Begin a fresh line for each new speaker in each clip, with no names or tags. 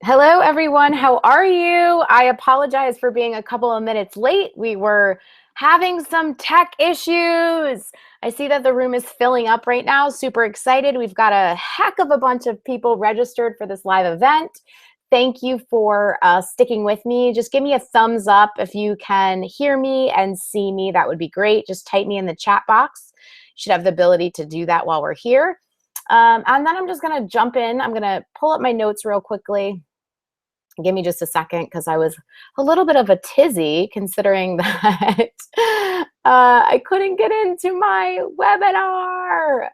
Hello, everyone. How are you? I apologize for being a couple of minutes late. We were having some tech issues. I see that the room is filling up right now. Super excited. We've got a heck of a bunch of people registered for this live event. Thank you for sticking with me. Just give me a thumbs up if you can hear me and see me. That would be great. Just type me in the chat box. You should have the ability to do that while we're here. And then I'm just going to jump in. I'm going to pull up my notes real quickly. Give me just a second because I was a little bit of a tizzy considering that I couldn't get into my webinar.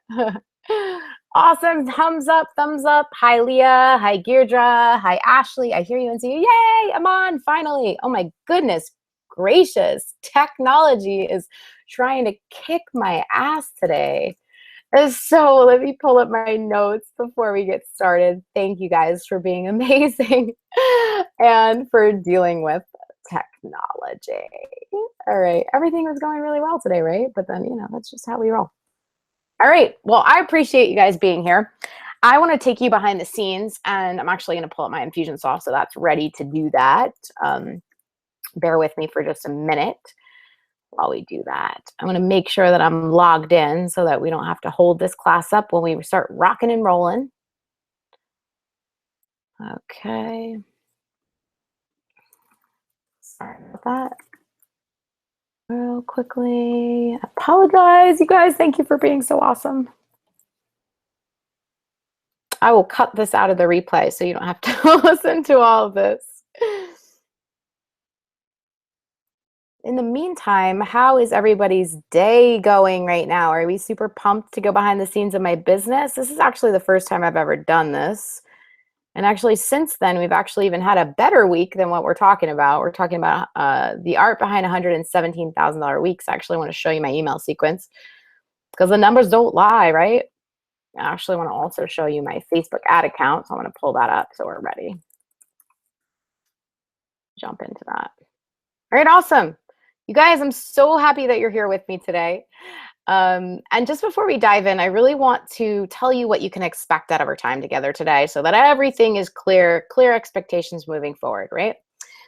Awesome. Thumbs up, thumbs up. Hi, Leah. Hi, Deirdre. Hi, Ashley. I hear you and see you. Yay, I'm on finally. Oh my goodness gracious. Technology is trying to kick my ass today. So let me pull up my notes before we get started. Thank you guys for being amazing and for dealing with technology. All right, everything was going really well today, right? But then, that's just how we roll. All right, well, I appreciate you guys being here. I want to take you behind the scenes, and I'm actually going to pull up my Infusionsoft, so that's ready to do that. Bear with me for just a minute. While we do that, I'm going to make sure that I'm logged in so that we don't have to hold this class up when we start rocking and rolling. Okay. Sorry about that. Real quickly. Apologize, you guys. Thank you for being so awesome. I will cut this out of the replay so you don't have to listen to all of this. In the meantime, how is everybody's day going right now? Are we super pumped to go behind the scenes of my business? This is actually the first time I've ever done this. And actually, since then, we've actually even had a better week than what we're talking about. We're talking about the art behind $117,000 weeks. I actually want to show you my email sequence because the numbers don't lie, right? I actually want to also show you my Facebook ad account. So I'm going to pull that up so we're ready. Jump into that. All right, awesome. You guys, I'm so happy that you're here with me today. And just before we dive in, I really want to tell you what you can expect out of our time together today so that everything is clear expectations moving forward, right?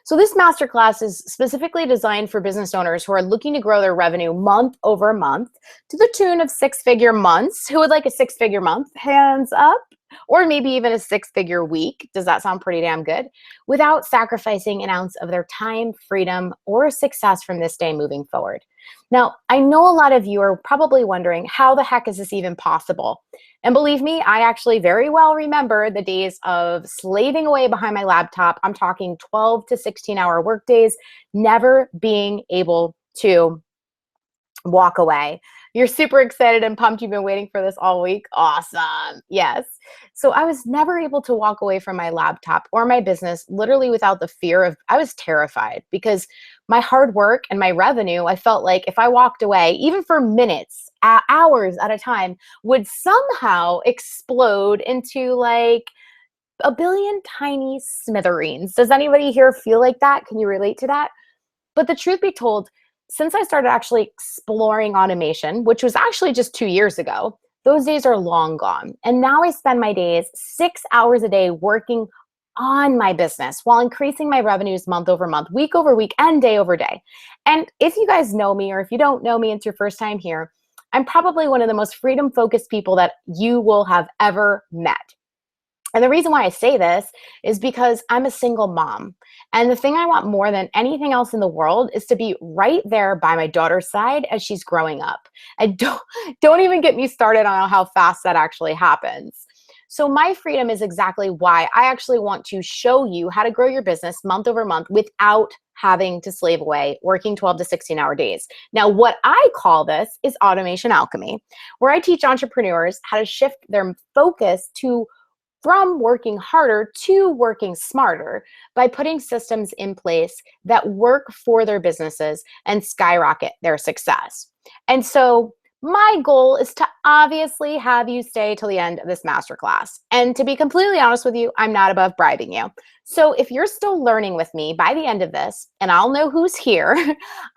So this masterclass is specifically designed for business owners who are looking to grow their revenue month over month to the tune of six-figure months. Who would like a six-figure month? Hands up. Or maybe even a six-figure week. Does that sound pretty damn good? Without sacrificing an ounce of their time, freedom, or success from this day moving forward. Now, I know a lot of you are probably wondering, how the heck is this even possible? And believe me, I actually very well remember the days of slaving away behind my laptop. I'm talking 12 to 16-hour work days, never being able to walk away. You're super excited and pumped. You've been waiting for this all week. Awesome. Yes. So I was never able to walk away from my laptop or my business, literally without the fear of, I was terrified because my hard work and my revenue, I felt like if I walked away, even for minutes, hours at a time, would somehow explode into like a billion tiny smithereens. Does anybody here feel like that? Can you relate to that? But the truth be told, since I started actually exploring automation, which was actually just 2 years ago, those days are long gone. And now I spend my days 6 hours a day working on my business while increasing my revenues month over month, week over week, and day over day. And if you guys know me, or if you don't know me, it's your first time here, I'm probably one of the most freedom-focused people that you will have ever met. And the reason why I say this is because I'm a single mom. And the thing I want more than anything else in the world is to be right there by my daughter's side as she's growing up. And don't even get me started on how fast that actually happens. So my freedom is exactly why I actually want to show you how to grow your business month over month without having to slave away, working 12 to 16-hour days. Now, what I call this is automation alchemy, where I teach entrepreneurs how to shift their focus from working harder to working smarter by putting systems in place that work for their businesses and skyrocket their success. And so my goal is to obviously have you stay till the end of this masterclass. And to be completely honest with you, I'm not above bribing you. So if you're still learning with me by the end of this, and I'll know who's here,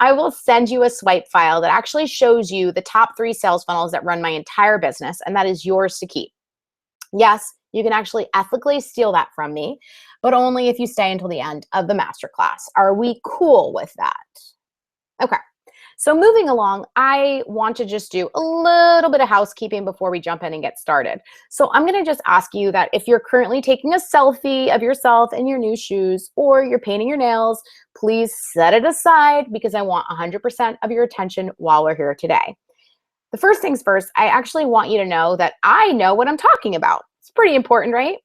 I will send you a swipe file that actually shows you the top 3 sales funnels that run my entire business, and that is yours to keep. Yes, you can actually ethically steal that from me, but only if you stay until the end of the masterclass. Are we cool with that? Okay. So moving along, I want to just do a little bit of housekeeping before we jump in and get started. So I'm going to just ask you that if you're currently taking a selfie of yourself in your new shoes or you're painting your nails, please set it aside because I want 100% of your attention while we're here today. The first things first, I actually want you to know that I know what I'm talking about. It's pretty important, right?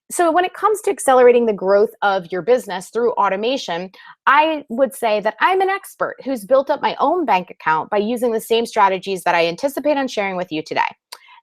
So when it comes to accelerating the growth of your business through automation, I would say that I'm an expert who's built up my own bank account by using the same strategies that I anticipate on sharing with you today.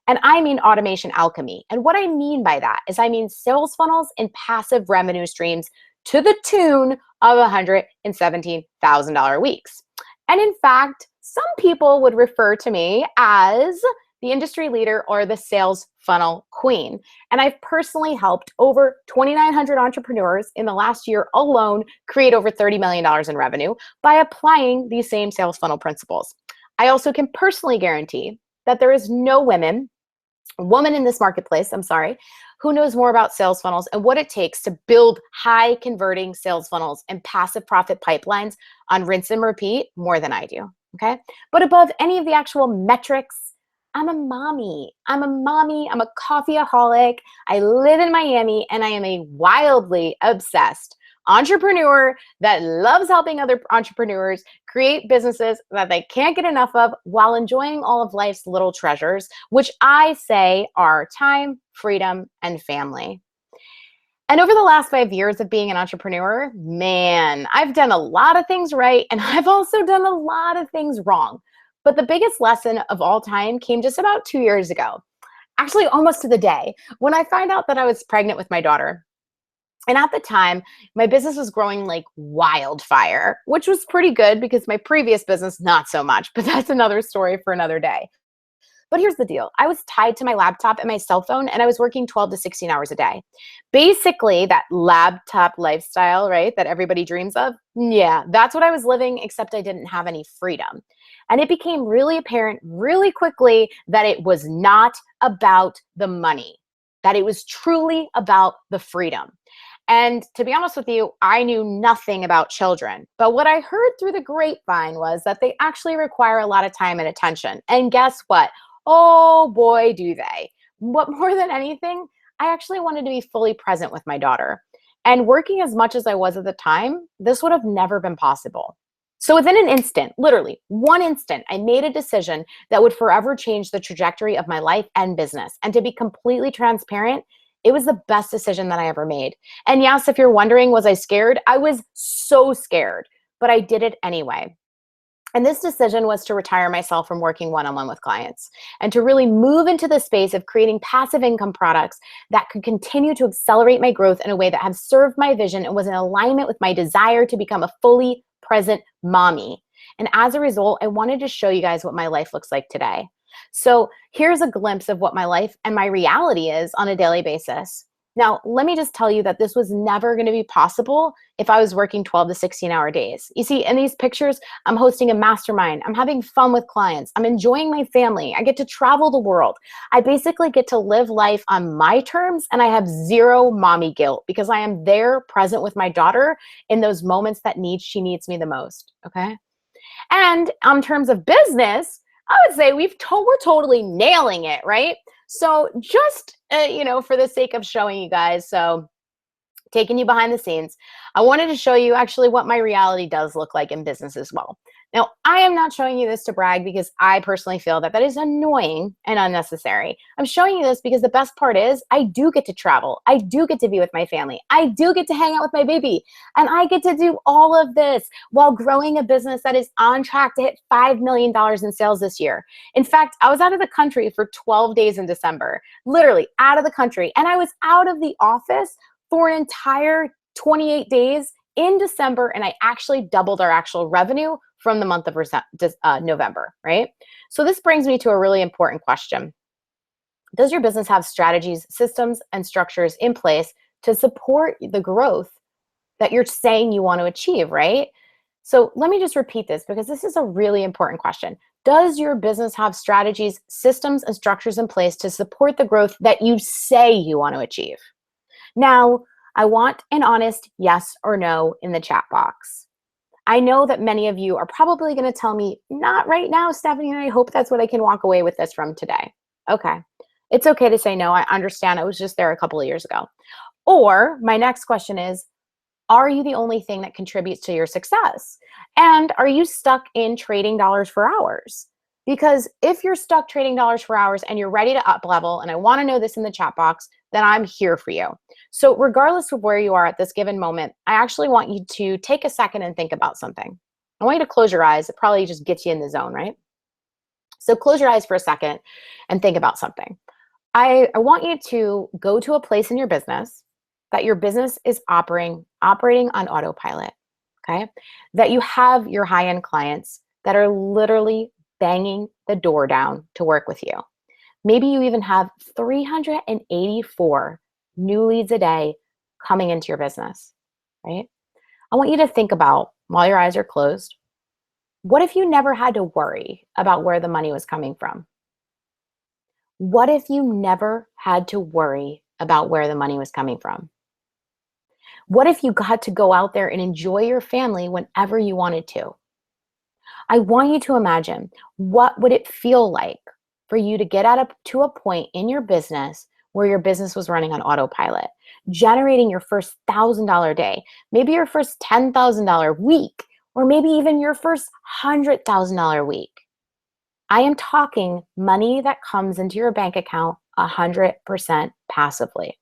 And I mean automation alchemy. And what I mean by that is I mean sales funnels and passive revenue streams to the tune of $117,000 weeks. And in fact, some people would refer to me as the industry leader or the sales funnel queen. And I've personally helped over 2,900 entrepreneurs in the last year alone create over $30 million in revenue by applying these same sales funnel principles. I also can personally guarantee that there is no woman in this marketplace, who knows more about sales funnels and what it takes to build high converting sales funnels and passive profit pipelines on rinse and repeat more than I do. Okay. But above any of the actual metrics, I'm a mommy. I'm a coffeeaholic. I live in Miami and I am a wildly obsessed entrepreneur that loves helping other entrepreneurs create businesses that they can't get enough of while enjoying all of life's little treasures, which I say are time, freedom, and family. And over the last 5 years of being an entrepreneur, man, I've done a lot of things right and I've also done a lot of things wrong. But the biggest lesson of all time came just about 2 years ago, actually almost to the day, when I found out that I was pregnant with my daughter. And at the time, my business was growing like wildfire, which was pretty good because my previous business, not so much, but that's another story for another day. But here's the deal. I was tied to my laptop and my cell phone, and I was working 12 to 16 hours a day. Basically, that laptop lifestyle, right, that everybody dreams of. Yeah, that's what I was living, except I didn't have any freedom. And it became really apparent really quickly that it was not about the money, that it was truly about the freedom. And to be honest with you, I knew nothing about children. But what I heard through the grapevine was that they actually require a lot of time and attention. And guess what? Oh boy, do they. But more than anything, I actually wanted to be fully present with my daughter. And working as much as I was at the time, this would have never been possible. So within an instant, literally 1 instant, I made a decision that would forever change the trajectory of my life and business. And to be completely transparent, it was the best decision that I ever made. And yes, if you're wondering, was I scared? I was so scared, but I did it anyway. And this decision was to retire myself from working one-on-one with clients and to really move into the space of creating passive income products that could continue to accelerate my growth in a way that has served my vision and was in alignment with my desire to become a fully present mommy. And as a result, I wanted to show you guys what my life looks like today. So here's a glimpse of what my life and my reality is on a daily basis. Now, let me just tell you that this was never going to be possible if I was working 12 to 16-hour days. You see, in these pictures, I'm hosting a mastermind. I'm having fun with clients. I'm enjoying my family. I get to travel the world. I basically get to live life on my terms, and I have zero mommy guilt because I am there present with my daughter in those moments that she needs me the most, okay? And in terms of business, I would say we're totally nailing it, right? So just, for the sake of showing you guys, so taking you behind the scenes, I wanted to show you actually what my reality does look like in business as well. Now, I am not showing you this to brag because I personally feel that is annoying and unnecessary. I'm showing you this because the best part is I do get to travel. I do get to be with my family. I do get to hang out with my baby. And I get to do all of this while growing a business that is on track to hit $5 million in sales this year. In fact, I was out of the country for 12 days in December, literally out of the country. And I was out of the office for an entire 28 days in December, and I actually doubled our actual revenue from the month of November, right? So this brings me to a really important question. Does your business have strategies, systems, and structures in place to support the growth that you're saying you want to achieve, right? So let me just repeat this because this is a really important question. Does your business have strategies, systems, and structures in place to support the growth that you say you want to achieve? Now, I want an honest yes or no in the chat box. I know that many of you are probably going to tell me, not right now, Stephanie, and I hope that's what I can walk away with this from today. Okay. It's okay to say no. I understand. I was just there a couple of years ago. Or my next question is, are you the only thing that contributes to your success? And are you stuck in trading dollars for hours? Because if you're stuck trading dollars for hours and you're ready to up level, and I want to know this in the chat box, then I'm here for you. So regardless of where you are at this given moment, I actually want you to take a second and think about something. I want you to close your eyes. It probably just gets you in the zone, right? So close your eyes for a second and think about something. I want you to go to a place in your business that your business is operating on autopilot, okay? That you have your high-end clients that are literally banging the door down to work with you. Maybe you even have 384 new leads a day coming into your business, right? I want you to think about, while your eyes are closed, what if you never had to worry about where the money was coming from? What if you never had to worry about where the money was coming from? What if you got to go out there and enjoy your family whenever you wanted to? I want you to imagine, what would it feel like for you to get to a point in your business where your business was running on autopilot, generating your first $1,000 day, maybe your first $10,000 week, or maybe even your first $100,000 week. I am talking money that comes into your bank account 100% passively.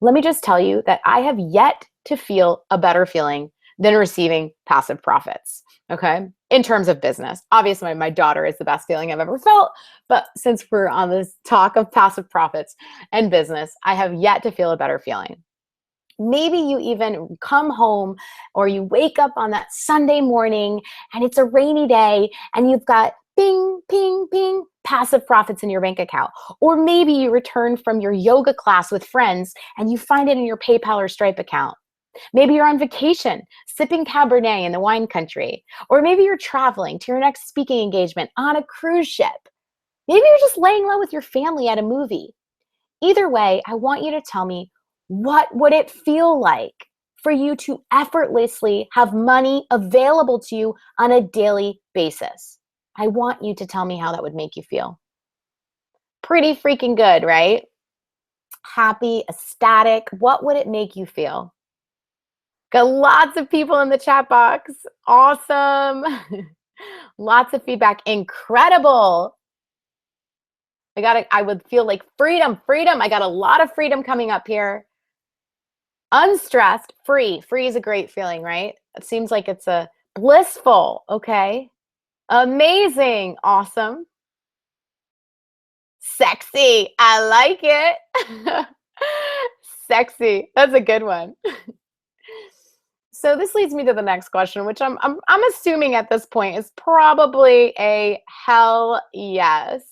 Let me just tell you that I have yet to feel a better feeling than receiving passive profits, okay? In terms of business. Obviously, my daughter is the best feeling I've ever felt, but since we're on this talk of passive profits and business, I have yet to feel a better feeling. Maybe you even come home or you wake up on that Sunday morning and it's a rainy day and you've got ping, ping, ping, passive profits in your bank account. Or maybe you return from your yoga class with friends and you find it in your PayPal or Stripe account. Maybe you're on vacation, sipping Cabernet in the wine country. Or maybe you're traveling to your next speaking engagement on a cruise ship. Maybe you're just laying low with your family at a movie. Either way, I want you to tell me, what would it feel like for you to effortlessly have money available to you on a daily basis? I want you to tell me how that would make you feel. Pretty freaking good, right? Happy, ecstatic. What would it make you feel? Got lots of people in the chat box. Awesome. Lots of feedback. Incredible. I would feel like freedom. I got a lot of freedom coming up here. Unstressed, free. Free is a great feeling, right? It seems like it's a blissful. Okay. Amazing. Awesome. Sexy. I like it. Sexy. That's a good one. So this leads me to the next question, which I'm assuming at this point is probably a hell yes.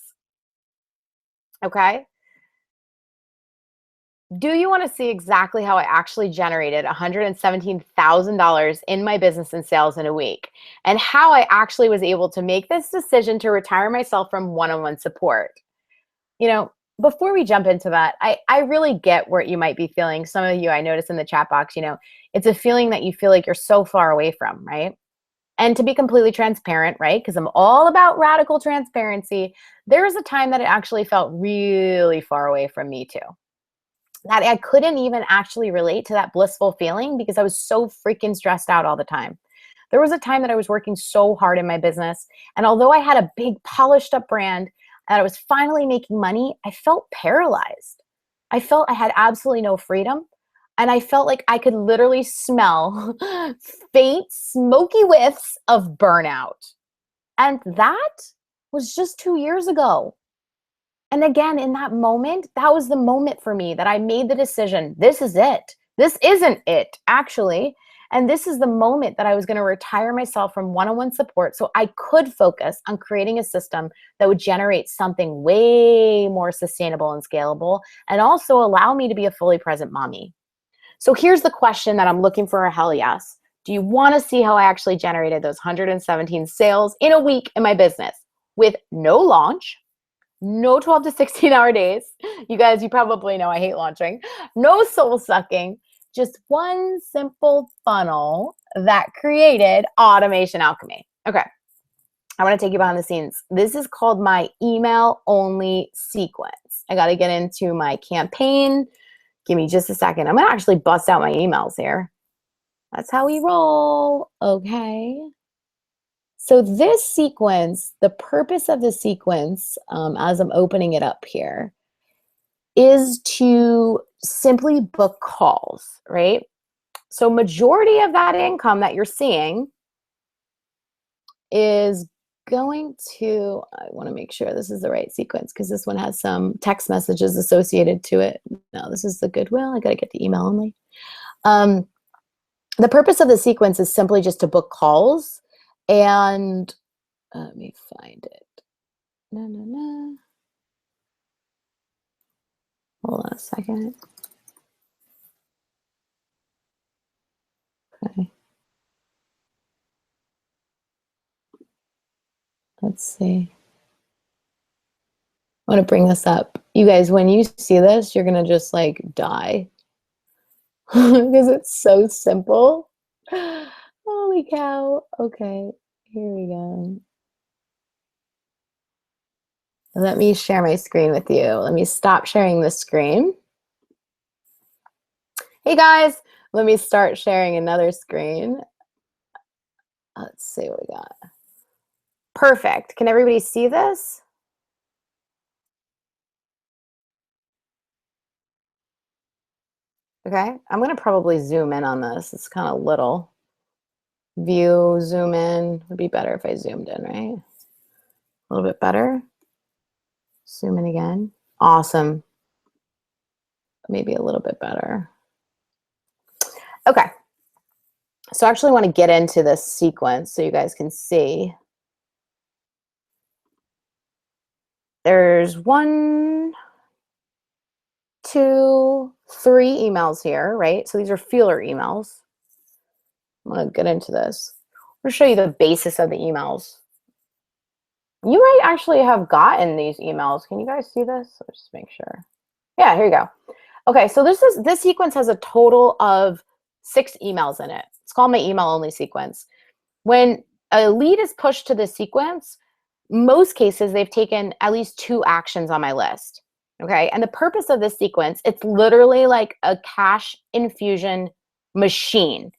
Okay. Do you want to see exactly how I actually generated $117,000 in my business and sales in a week, and how I actually was able to make this decision to retire myself from one-on-one support? You know, before we jump into that, I really get what you might be feeling. Some of you, I noticed in the chat box, it's a feeling that you feel like you're so far away from, right? And to be completely transparent, right? Because I'm all about radical transparency. There was a time that it actually felt really far away from me too. That I couldn't even actually relate to that blissful feeling because I was so freaking stressed out all the time. There was a time that I was working so hard in my business, and although I had a big polished up brand and I was finally making money, I felt paralyzed. I felt I had absolutely no freedom, and I felt like I could literally smell faint, smoky whiffs of burnout. And that was just 2 years ago. And again, in that moment, that was the moment for me that I made the decision. This is it. This isn't it, actually. And this is the moment that I was going to retire myself from one-on-one support so I could focus on creating a system that would generate something way more sustainable and scalable, and also allow me to be a fully present mommy. So here's the question that I'm looking for a hell yes. Do you want to see how I actually generated those 117 sales in a week in my business? with no launch, no 12 to 16 hour days. You guys, you probably know I hate launching. No soul sucking, just one simple funnel that created automation alchemy. Okay. I want to take you behind the scenes. This is called my email only sequence. I got to get into my campaign. Give me just a second. I'm going to actually bust out my emails here. That's how we roll. Okay. So this sequence, the purpose of the sequence, as I'm opening it up here, is to simply book calls, right? So majority of that income that you're seeing is going to, I want to make sure this is the right sequence because this one has some text messages associated to it. No, this is the goodwill. I got to get the email only. The purpose of the sequence is simply just to book calls, and let me find it. Hold on a second. Okay. Let's see. I want to bring this up. You guys, when you see this, you're going to just like die because it's so simple. Holy cow. Okay, here we go. Let me share my screen with you. Let me stop sharing the screen. Hey guys, let me start sharing another screen. Let's see what we got. Perfect. Can everybody see this? Okay, I'm going to probably zoom in on this. It's kind of little. View, zoom in. Would be better if I zoomed in, right? A little bit better. Zoom in again. Awesome. Maybe a little bit better. Okay. So I actually want to get into this sequence so you guys can see. There's 1, 2, 3 emails here, right? So these are feeler emails. I'm going to get into this. I'm going to show you the basis of the emails. You might actually have gotten these emails. Can you guys see this? Let's just make sure. Yeah, here you go. Okay, so this sequence has a total of 6 emails in it. It's called my email only sequence. When a lead is pushed to this sequence, most cases they've taken at least 2 actions on my list. Okay, and the purpose of this sequence, it's literally like a cash infusion machine.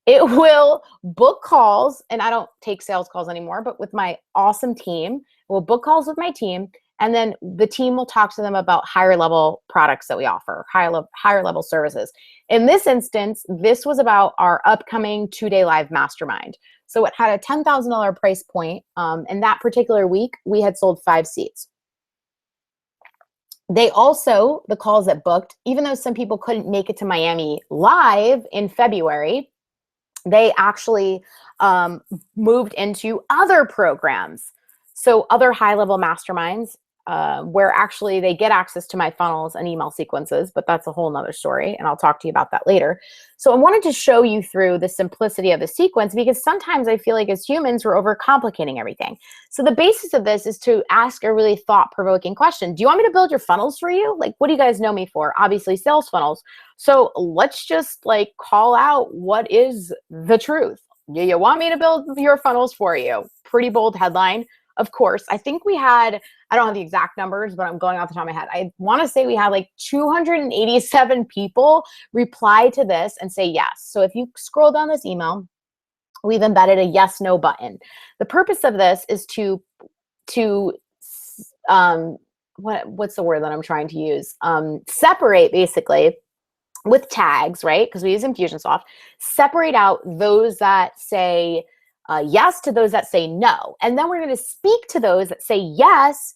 It will book calls, and I don't take sales calls anymore, but with my awesome team, we'll book calls with my team, and then the team will talk to them about higher level products that we offer, higher level services. In this instance, this was about our upcoming 2-day live mastermind. So it had a $10,000 price point. And that particular week, we had sold 5 seats. They also, the calls that booked, even though some people couldn't make it to Miami live in February, they actually moved into other programs. So other high-level masterminds where actually they get access to my funnels and email sequences, but that's a whole nother story, and I'll talk to you about that later. So I wanted to show you through the simplicity of the sequence because sometimes I feel like as humans, we're overcomplicating everything. So the basis of this is to ask a really thought-provoking question. Do you want me to build your funnels for you? Like, what do you guys know me for? Obviously, sales funnels. So let's just like call out what is the truth. Do you want me to build your funnels for you? Pretty bold headline. Of course, I think we had, I don't have the exact numbers, but I'm going off the top of my head. I want to say we had like 287 people reply to this and say yes. So if you scroll down this email, we've embedded a yes, no button. The purpose of this is what's the word that I'm trying to use? Separate basically with tags, right? Because we use Infusionsoft, separate out those that say yes to those that say no. And then we're going to speak to those that say yes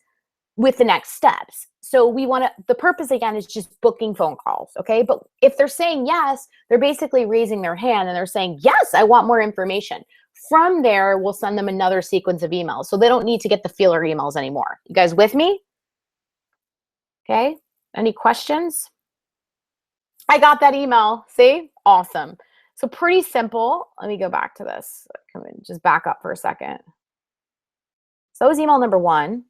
with the next steps. So we want to, the purpose again is just booking phone calls, okay? But if they're saying yes, they're basically raising their hand and they're saying, yes, I want more information. From there, we'll send them another sequence of emails. So they don't need to get the feeler emails anymore. You guys with me? Okay, any questions? I got that email, see? Awesome. So pretty simple. Let me go back to this. Come in, just back up for a second. So that was email number 1.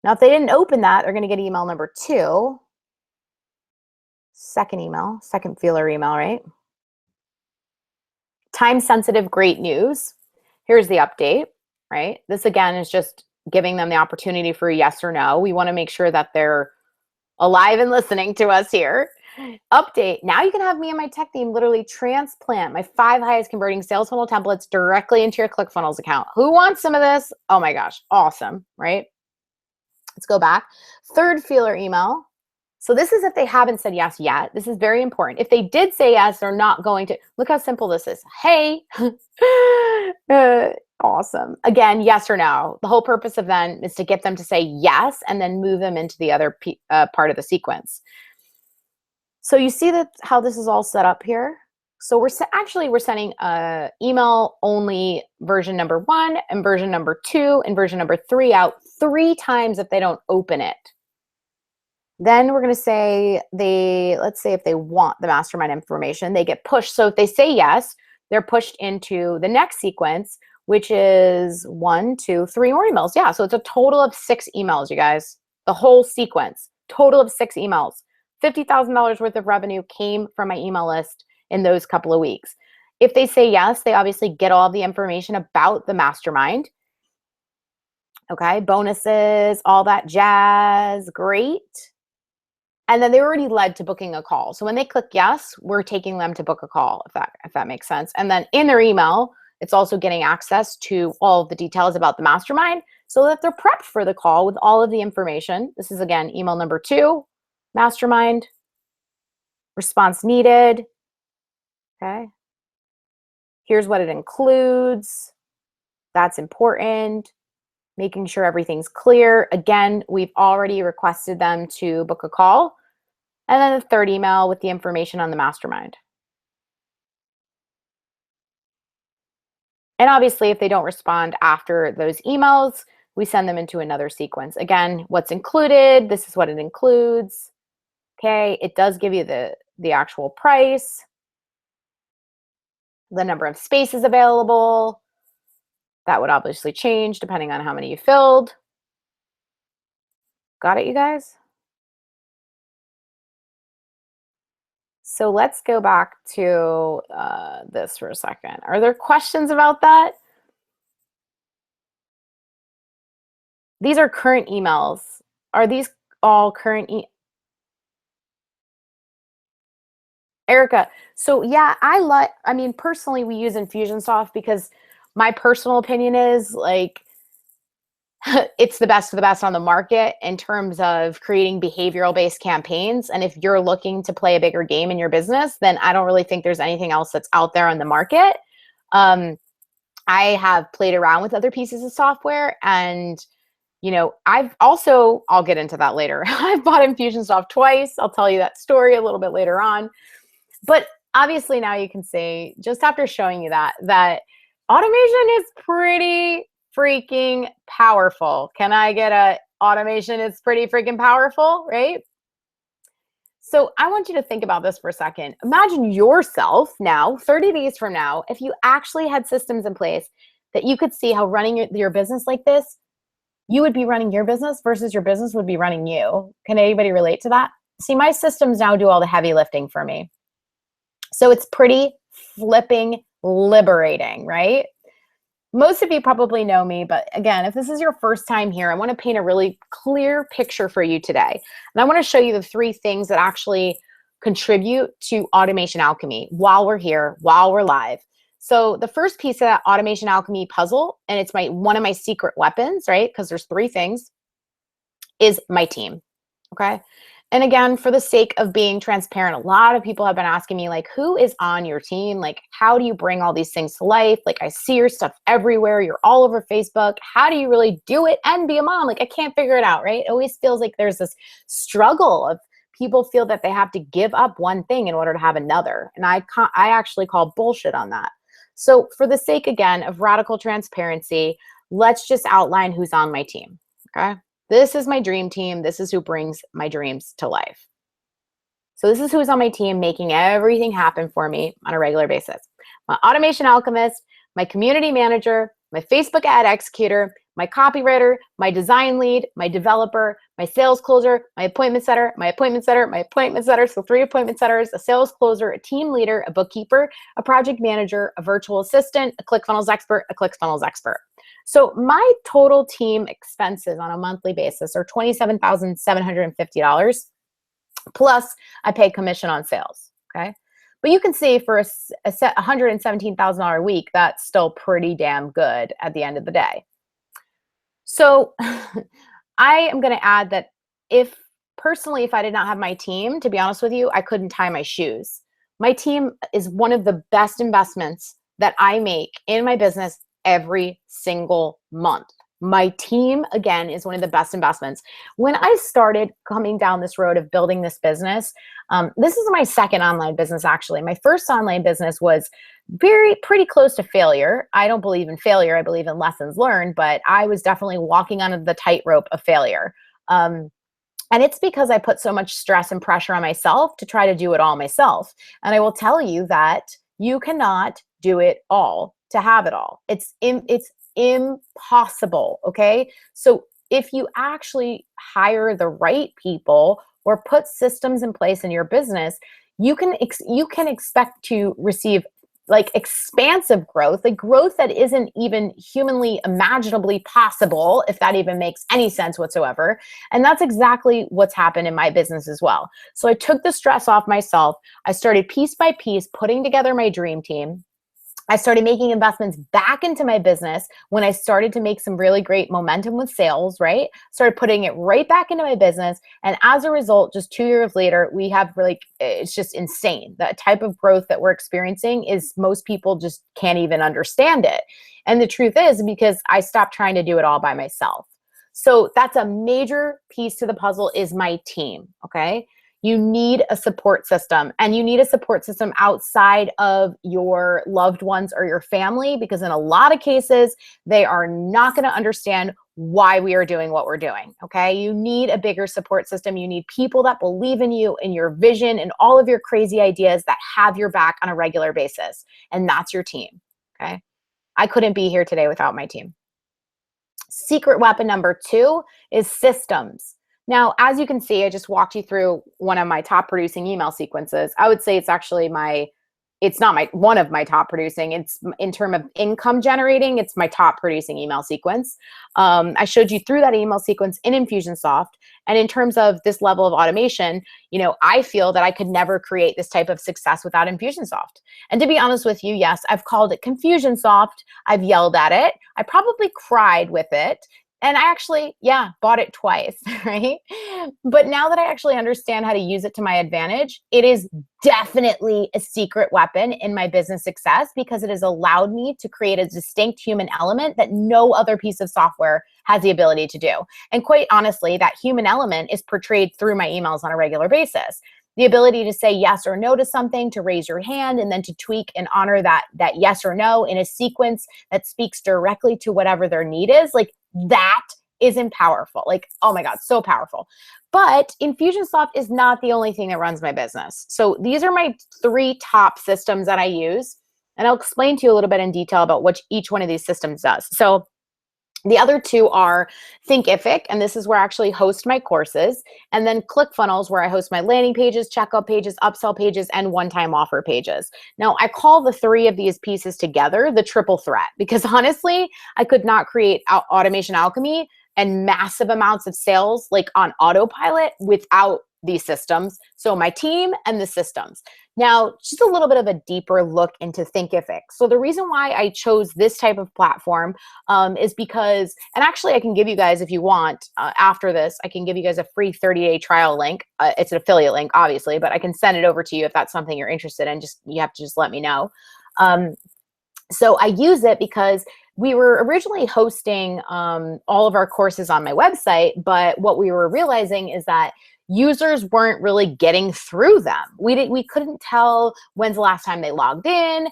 Now, if they didn't open that, they're going to get email number 2. Second email, second feeler email, right? Time sensitive, great news. Here's the update, right? This again is just giving them the opportunity for a yes or no. We want to make sure that they're alive and listening to us here. Update. Now you can have me and my tech team literally transplant my 5 highest converting sales funnel templates directly into your ClickFunnels account. Who wants some of this? Oh my gosh, awesome, right? Let's go back. Third feeler email. So this is if they haven't said yes yet. This is very important. If they did say yes, they're not going to. Look how simple this is. Hey, awesome. Again, yes or no. The whole purpose of then is to get them to say yes and then move them into the other part of the sequence. So you see that how this is all set up here. So we're sending email only version number 1 and version number 2 and version number 3 out 3 times if they don't open it. Then we're going to say let's say if they want the mastermind information, they get pushed. So if they say yes, they're pushed into the next sequence, which is 1, 2, 3 more emails. Yeah, so it's a total of 6 emails, you guys. The whole sequence, total of 6 emails. $50,000 worth of revenue came from my email list in those couple of weeks. If they say yes, they obviously get all the information about the mastermind. Okay, bonuses, all that jazz, great. And then they're already led to booking a call. So when they click yes, we're taking them to book a call, if that makes sense. And then in their email, it's also getting access to all of the details about the mastermind so that they're prepped for the call with all of the information. This is, again, email number 2, mastermind, response needed. Okay. Here's what it includes. That's important. Making sure everything's clear. Again, we've already requested them to book a call. And then the third email with the information on the mastermind. And obviously, if they don't respond after those emails, we send them into another sequence. Again, what's included, this is what it includes. Okay, it does give you the actual price, the number of spaces available. That would obviously change depending on how many you filled. Got it, you guys? So let's go back to this for a second. Are there questions about that? These are current emails. Are these all current Erica, so yeah, I mean, personally, we use Infusionsoft because my personal opinion is like, it's the best of the best on the market in terms of creating behavioral based campaigns. And if you're looking to play a bigger game in your business, then I don't really think there's anything else that's out there on the market. I have played around with other pieces of software and, you know, I'll get into that later. I've bought Infusionsoft twice. I'll tell you that story a little bit later on. But obviously now you can see, just after showing you that automation is pretty freaking powerful. Can I get a automation is pretty freaking powerful, right? So I want you to think about this for a second. Imagine yourself now, 30 days from now, if you actually had systems in place that you could see how running your business like this, you would be running your business versus your business would be running you. Can anybody relate to that? See, my systems now do all the heavy lifting for me. So it's pretty flipping liberating, right? Most of you probably know me, but again, if this is your first time here, I want to paint a really clear picture for you today. And I want to show you the 3 things that actually contribute to Automation Alchemy while we're here, while we're live. So the first piece of that Automation Alchemy puzzle, and it's one of my secret weapons, right? Because there's 3 things, is my team, okay? And again, for the sake of being transparent, a lot of people have been asking me, like, who is on your team? Like, how do you bring all these things to life? Like, I see your stuff everywhere. You're all over Facebook. How do you really do it and be a mom? Like, I can't figure it out, right? It always feels like there's this struggle of people feel that they have to give up one thing in order to have another. And I actually call bullshit on that. So for the sake, again, of radical transparency, let's just outline who's on my team, okay? This is my dream team. This is who brings my dreams to life. So this is who's on my team making everything happen for me on a regular basis. My automation alchemist, my community manager, my Facebook ad executor, my copywriter, my design lead, my developer, my sales closer, my appointment setter, my appointment setter, my appointment setter. So 3 appointment setters, a sales closer, a team leader, a bookkeeper, a project manager, a virtual assistant, a ClickFunnels expert, a ClickFunnels expert. So my total team expenses on a monthly basis are $27,750. Plus I pay commission on sales, okay? But you can see for a set $117,000 a week, that's still pretty damn good at the end of the day. So I am going to add that if I did not have my team, to be honest with you, I couldn't tie my shoes. My team is one of the best investments that I make in my business every single month. My team, again, is one of the best investments. When I started coming down this road of building this business, this is my second online business, actually. My first online business was pretty close to failure. I don't believe in failure. I believe in lessons learned, but I was definitely walking on the tightrope of failure. And it's because I put so much stress and pressure on myself to try to do it all myself. And I will tell you that you cannot do it all to have it all. It's impossible, okay? So if you actually hire the right people or put systems in place in your business, you can expect to receive like expansive growth, like growth that isn't even humanly imaginably possible, if that even makes any sense whatsoever. And that's exactly what's happened in my business as well. So I took the stress off myself. I started piece by piece putting together my dream team. I started making investments back into my business when I started to make some really great momentum with sales, right? Started putting it right back into my business. And as a result, just 2 years later, we have it's just insane. The type of growth that we're experiencing is most people just can't even understand it. And the truth is because I stopped trying to do it all by myself. So that's a major piece to the puzzle is my team, okay? You need a support system, and you need a support system outside of your loved ones or your family, because in a lot of cases, they are not going to understand why we are doing what we're doing, okay? You need a bigger support system. You need people that believe in you and your vision and all of your crazy ideas that have your back on a regular basis, and that's your team, okay? I couldn't be here today without my team. Secret weapon number 2 is systems. Now, as you can see, I just walked you through one of my top producing email sequences. I would say it's actually one of my top producing. It's in terms of income generating, it's my top producing email sequence. I showed you through that email sequence in Infusionsoft. And in terms of this level of automation, I feel that I could never create this type of success without Infusionsoft. And to be honest with you, yes, I've called it Confusionsoft. I've yelled at it. I probably cried with it. And I actually, bought it twice, right? But now that I actually understand how to use it to my advantage, it is definitely a secret weapon in my business success because it has allowed me to create a distinct human element that no other piece of software has the ability to do. And quite honestly, that human element is portrayed through my emails on a regular basis. The ability to say yes or no to something, to raise your hand, and then to tweak and honor that yes or no in a sequence that speaks directly to whatever their need is, like that isn't powerful. Like, oh my God, so powerful. But Infusionsoft is not the only thing that runs my business. So these are my 3 top systems that I use. And I'll explain to you a little bit in detail about what each one of these systems does. So the other 2 are Thinkific, and this is where I actually host my courses, and then ClickFunnels, where I host my landing pages, checkout pages, upsell pages, and one-time offer pages. Now, I call the 3 of these pieces together the triple threat, because honestly, I could not create Automation Alchemy and massive amounts of sales like on autopilot without these systems. So my team and the systems. Now, just a little bit of a deeper look into Thinkific. So the reason why I chose this type of platform is because, and actually I can give you guys, if you want, after this, I can give you guys a free 30-day trial link. It's an affiliate link, obviously, but I can send it over to you if that's something you're interested in. You have to just let me know. So I use it because we were originally hosting all of our courses on my website, but what we were realizing is that users weren't really getting through them. We couldn't tell when's the last time they logged in,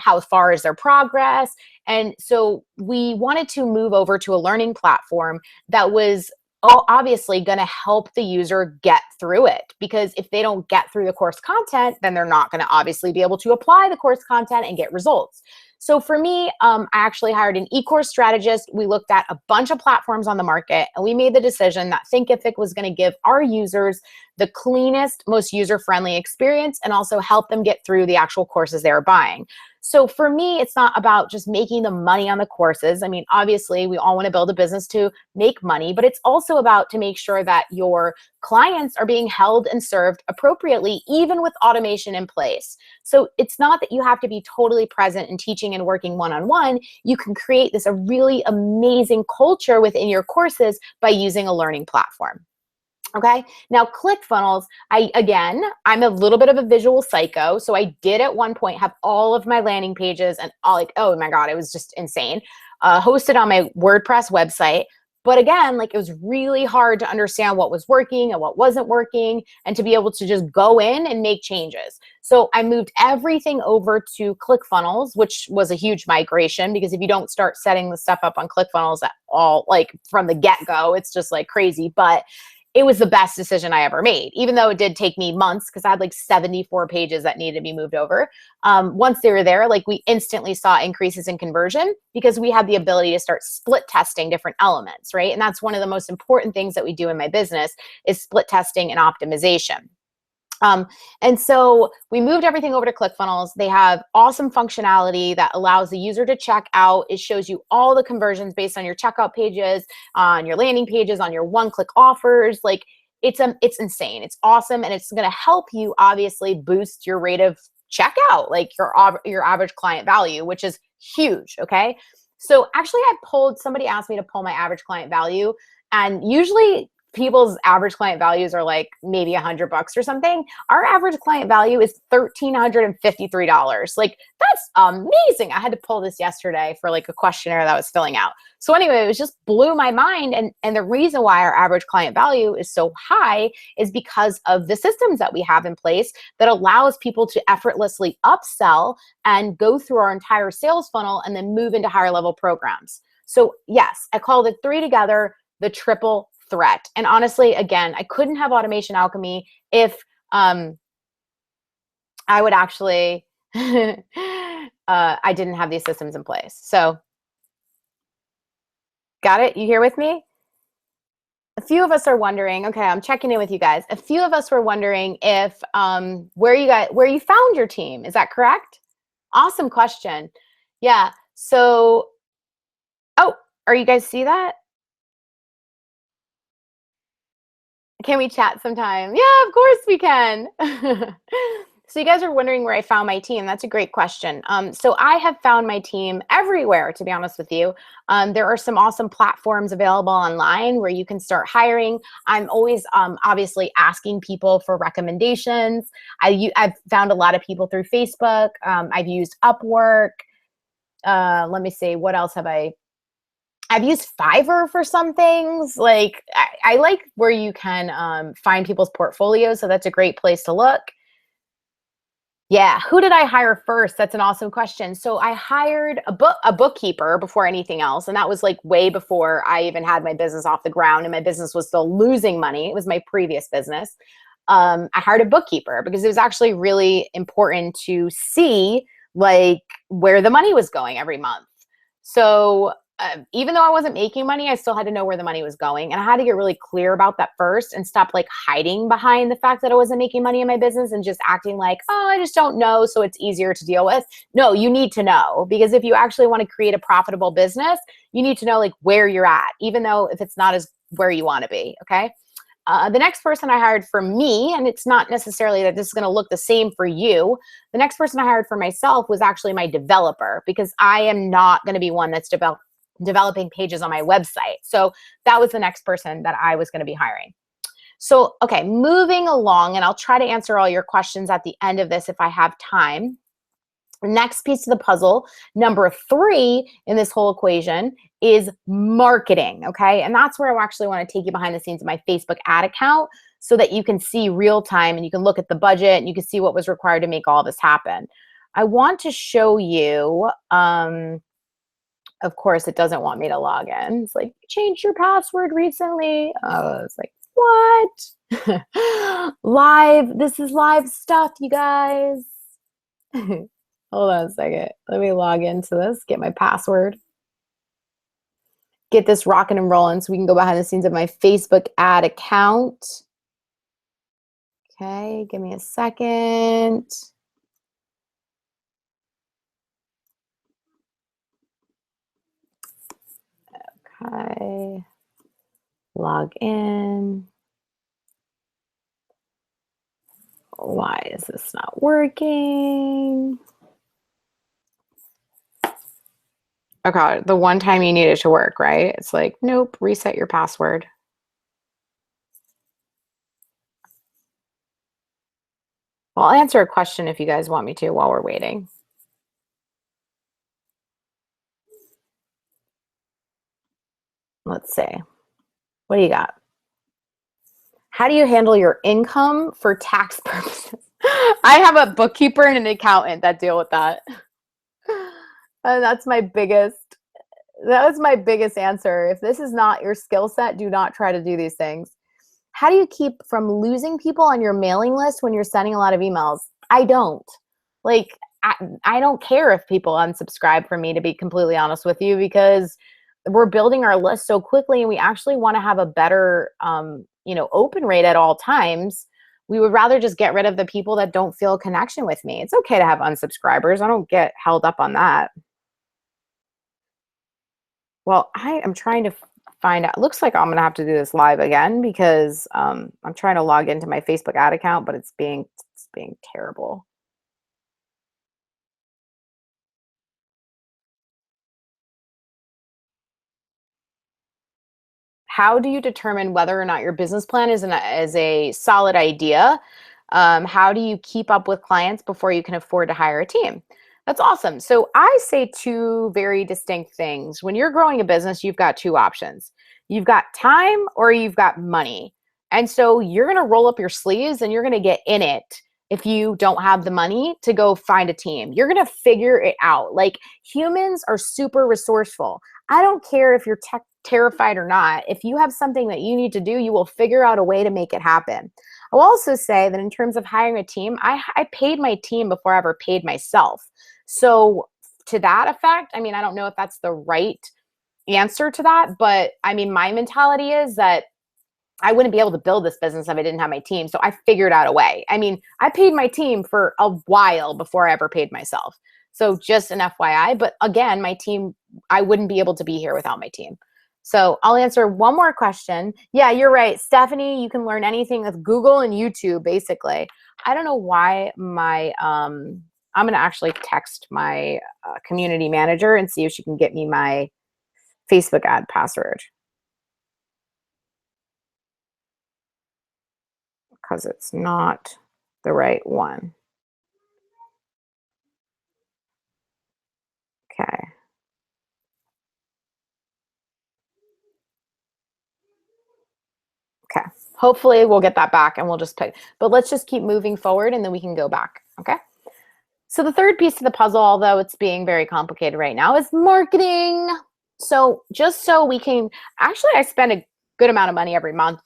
how far is their progress. And so we wanted to move over to a learning platform that was obviously going to help the user get through it, because if they don't get through the course content, then they're not going to obviously be able to apply the course content and get results. So for me, I actually hired an e-course strategist. We looked at a bunch of platforms on the market, and we made the decision that Thinkific was going to give our users the cleanest, most user-friendly experience and also help them get through the actual courses they were buying. So for me, it's not about just making the money on the courses. I mean, obviously, we all want to build a business to make money, but it's also about to make sure that your clients are being held and served appropriately, even with automation in place. So it's not that you have to be totally present in teaching and working one-on-one. You can create this a really amazing culture within your courses by using a learning platform. Okay. Now, ClickFunnels, I'm a little bit of a visual psycho. So I did at one point have all of my landing pages and all like, oh my God, it was just insane, hosted on my WordPress website. But again, like it was really hard to understand what was working and what wasn't working and to be able to just go in and make changes. So I moved everything over to ClickFunnels, which was a huge migration because if you don't start setting the stuff up on ClickFunnels at all, like from the get-go, it's just like crazy. But it was the best decision I ever made, even though it did take me months because I had like 74 pages that needed to be moved over. Once they were there, like we instantly saw increases in conversion because we had the ability to start split testing different elements, right? And that's one of the most important things that we do in my business is split testing and optimization. And so we moved everything over to ClickFunnels. They have awesome functionality that allows the user to check out. It shows you all the conversions based on your checkout pages, on your landing pages, on your one-click offers. Like it's insane. It's awesome. And it's going to help you obviously boost your rate of checkout, like your average client value, which is huge. Okay. So actually somebody asked me to pull my average client value, and usually people's average client values are like maybe $100 or something. Our average client value is $1,353. Like that's amazing. I had to pull this yesterday for like a questionnaire that I was filling out. So anyway, it just blew my mind. And the reason why our average client value is so high is because of the systems that we have in place that allows people to effortlessly upsell and go through our entire sales funnel and then move into higher level programs. So yes, I call the three together the triple threat. And honestly, again, I couldn't have Automation Alchemy if I would actually, I didn't have these systems in place. So got it? You here with me? A few of us are wondering, okay, I'm checking in with you guys. A few of us were wondering if where you found your team. Is that correct? Awesome question. Yeah. So, oh, are you guys see that? Can we chat sometime? Yeah, of course we can. So you guys are wondering where I found my team. That's a great question. So I have found my team everywhere, to be honest with you. There are some awesome platforms available online where you can start hiring. I'm always obviously asking people for recommendations. I've found a lot of people through Facebook. I've used Upwork. Let me see, what else have I've used Fiverr for some things. Like I like where you can find people's portfolios. So that's a great place to look. Yeah, who did I hire first? That's an awesome question. So I hired a bookkeeper before anything else. And that was like way before I even had my business off the ground and my business was still losing money. It was my previous business. I hired a bookkeeper because it was actually really important to see like where the money was going every month. So even though I wasn't making money, I still had to know where the money was going. And I had to get really clear about that first and stop like hiding behind the fact that I wasn't making money in my business and just acting like, oh, I just don't know, so it's easier to deal with. No, you need to know, because if you actually want to create a profitable business, you need to know like where you're at, even though if it's not as where you want to be, okay? The next person I hired for me, and it's not necessarily that this is going to look the same for you, the next person I hired for myself was actually my developer, because I am not going to be one that's developing pages on my website. So that was the next person that I was going to be hiring. So, okay, moving along, and I'll try to answer all your questions at the end of this if I have time. Next piece of the puzzle, number 3 in this whole equation, is marketing, okay? And that's where I actually want to take you behind the scenes of my Facebook ad account so that you can see real time and you can look at the budget and you can see what was required to make all this happen. I want to show you, of course, it doesn't want me to log in. It's like, you changed your password recently. It's like, what? Live, this is live stuff, you guys. Hold on a second. Let me log into this, get my password, get this rocking and rolling so we can go behind the scenes of my Facebook ad account. Okay, give me a second. Okay, log in. Why is this not working? Okay, the one time you need it to work, right? It's like, nope, reset your password. Well, I'll answer a question if you guys want me to while we're waiting. Let's see. What do you got? How do you handle your income for tax purposes? I have a bookkeeper and an accountant that deal with that. And that's my biggest, that was my biggest answer. If this is not your skill set, do not try to do these things. How do you keep from losing people on your mailing list when you're sending a lot of emails? I don't. Like, I don't care if people unsubscribe from me, to be completely honest with you, because we're building our list so quickly and we actually want to have a better, open rate at all times. We would rather just get rid of the people that don't feel a connection with me. It's okay to have unsubscribers. I don't get held up on that. Well, I am trying to find out. Looks like I'm going to have to do this live again because I'm trying to log into my Facebook ad account, but it's being terrible. How do you determine whether or not your business plan is a solid idea? How do you keep up with clients before you can afford to hire a team? That's awesome. So I say two very distinct things. When you're growing a business, you've got two options. You've got time or you've got money. And so you're going to roll up your sleeves and you're going to get in it if you don't have the money to go find a team. You're going to figure it out. Like, humans are super resourceful. I don't care if you're terrified or not. If you have something that you need to do, you will figure out a way to make it happen. I'll also say that in terms of hiring a team, I paid my team before I ever paid myself. So to that effect, I mean, I don't know if that's the right answer to that, but I mean, my mentality is that I wouldn't be able to build this business if I didn't have my team. So I figured out a way. I mean, I paid my team for a while before I ever paid myself. So just an FYI. But again, my team, I wouldn't be able to be here without my team. So I'll answer one more question. Yeah, you're right. Stephanie, you can learn anything with Google and YouTube, basically. I don't know why I'm going to actually text my community manager and see if she can get me my Facebook ad password, because it's not the right one. Okay. Okay. Hopefully we'll get that back and we'll just pick, but let's just keep moving forward and then we can go back. Okay. So the third piece of the puzzle, although it's being very complicated right now, is marketing. So just so we can, actually, I spend a good amount of money every month,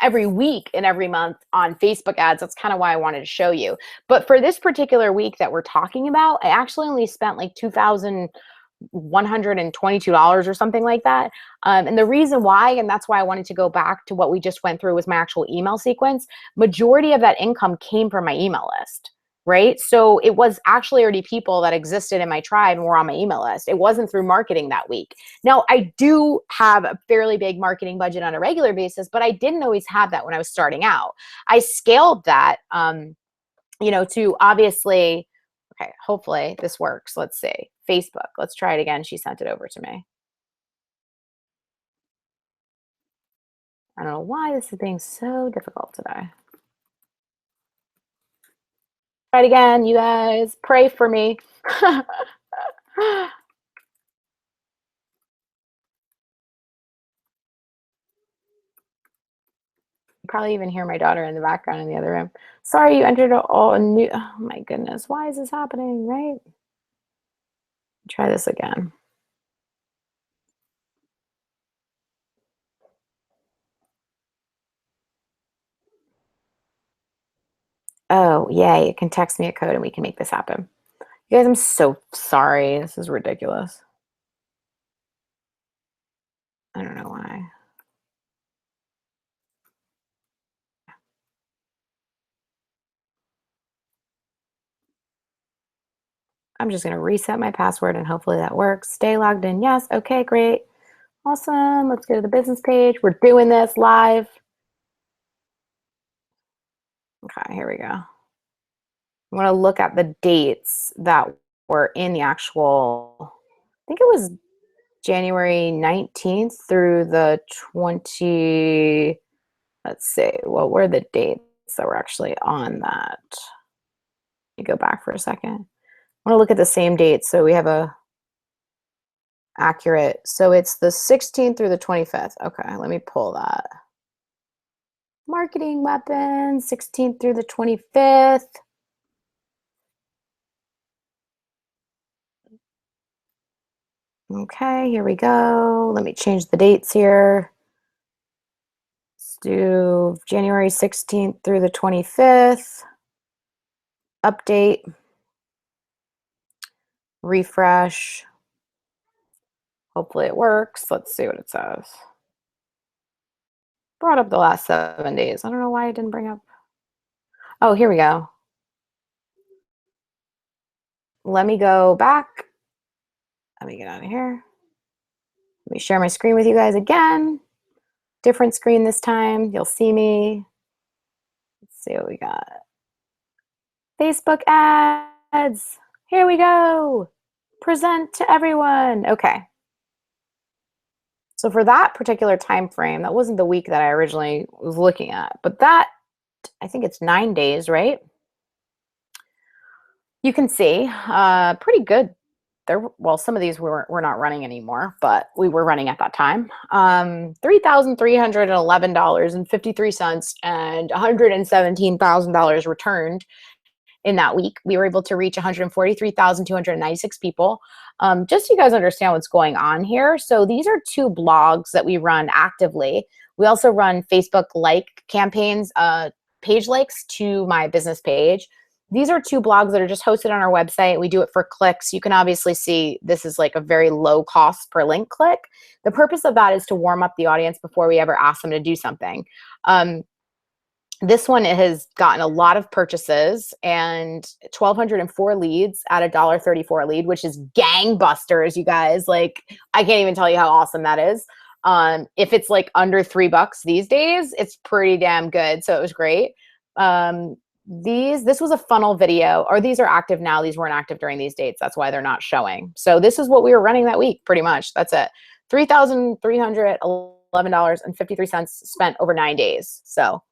every week and every month on Facebook ads. That's kind of why I wanted to show you. But for this particular week that we're talking about, I actually only spent like $2,122 or something like that. And the reason why, and that's why I wanted to go back to what we just went through, was my actual email sequence. Majority of that income came from my email list. Right. So it was actually already people that existed in my tribe and were on my email list. It wasn't through marketing that week. Now, I do have a fairly big marketing budget on a regular basis, but I didn't always have that when I was starting out. I scaled that, to obviously, okay, hopefully this works. Let's see. Facebook. Let's try it again. She sent it over to me. I don't know why this is being so difficult today. Try it again, you guys. Pray for me. Probably even hear my daughter in the background in the other room. Sorry, you entered a new, oh my goodness, why is this happening, right? Try this again. Oh, yay, you can text me a code and we can make this happen. You guys, I'm so sorry. This is ridiculous. I don't know why. I'm just going to reset my password and hopefully that works. Stay logged in. Yes. Okay, great. Awesome. Let's go to the business page. We're doing this live. Okay, here we go. I'm going to look at the dates that were in the actual, I think it was January 19th through the 20, let's see, what were the dates that were actually on that? Let me go back for a second. I want to look at the same dates so we have a accurate. So it's the 16th through the 25th. Okay, let me pull that. Marketing weapons, 16th through the 25th. Okay, here we go. Let me change the dates here. Let's do January 16th through the 25th. Update. Refresh. Hopefully it works. Let's see what it says. Brought up the last 7 days. I don't know why it didn't bring up. Oh, here we go. Let me go back. Let me get out of here. Let me share my screen with you guys again. Different screen this time. You'll see me. Let's see what we got. Facebook ads. Here we go. Present to everyone. Okay. So for that particular time frame, that wasn't the week that I originally was looking at, but that, I think it's 9 days, right? You can see pretty good. Well, some of these we're not running anymore, but we were running at that time. $3,311.53 and $117,000 returned in that week. We were able to reach 143,296 people. Just so you guys understand what's going on here. So these are 2 blogs that we run actively. We also run Facebook like campaigns, page likes to my business page. These are 2 blogs that are just hosted on our website. We do it for clicks. You can obviously see this is like a very low cost per link click. The purpose of that is to warm up the audience before we ever ask them to do something. This one, it has gotten a lot of purchases and 1,204 leads at $1.34 a lead, which is gangbusters, you guys. Like, I can't even tell you how awesome that is. If it's like under $3 these days, it's pretty damn good. So it was great. This was a funnel video, or these are active now. These weren't active during these dates. That's why they're not showing. So this is what we were running that week, pretty much. That's it. $3,311.53 spent over 9 days. So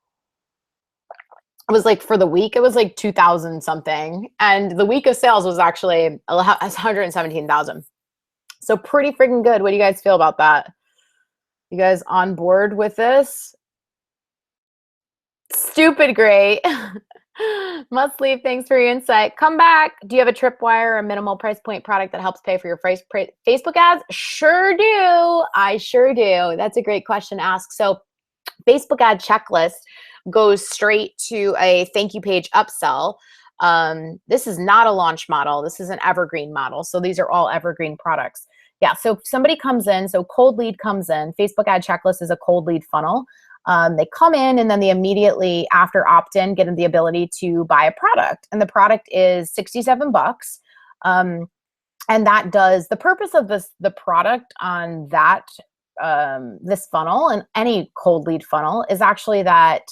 it was like for the week, it was like 2,000 something. And the week of sales was actually 117,000. So pretty freaking good. What do you guys feel about that? You guys on board with this? Stupid great. Must leave. Thanks for your insight. Come back. Do you have a tripwire or a minimal price point product that helps pay for your Facebook ads? Sure do. I sure do. That's a great question to ask. So Facebook ad checklist goes straight to a thank you page upsell. This is not a launch model. This is an evergreen model. So these are all evergreen products. Yeah, so if somebody comes in, so cold lead comes in, Facebook ad checklist is a cold lead funnel. They come in and then they immediately after opt-in get the ability to buy a product. And the product is $67. And that does, the purpose of the product on that, this funnel and any cold lead funnel is actually that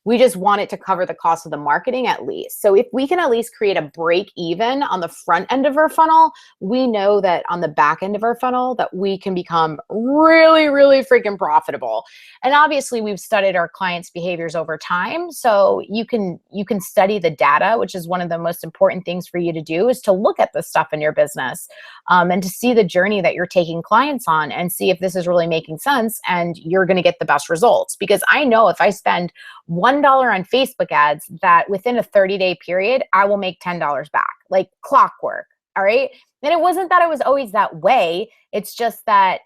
we just want it to cover the cost of the marketing at least. So if we can at least create a break even on the front end of our funnel, we know that on the back end of our funnel that we can become really, really freaking profitable. And obviously we've studied our clients' behaviors over time. So you can study the data, which is one of the most important things for you to do is to look at the stuff in your business and to see the journey that you're taking clients on and see if this is really making sense and you're going to get the best results. Because I know if I spend $1 on Facebook ads that within a 30-day period, I will make $10 back, like clockwork. All right. And it wasn't that it was always that way. It's just that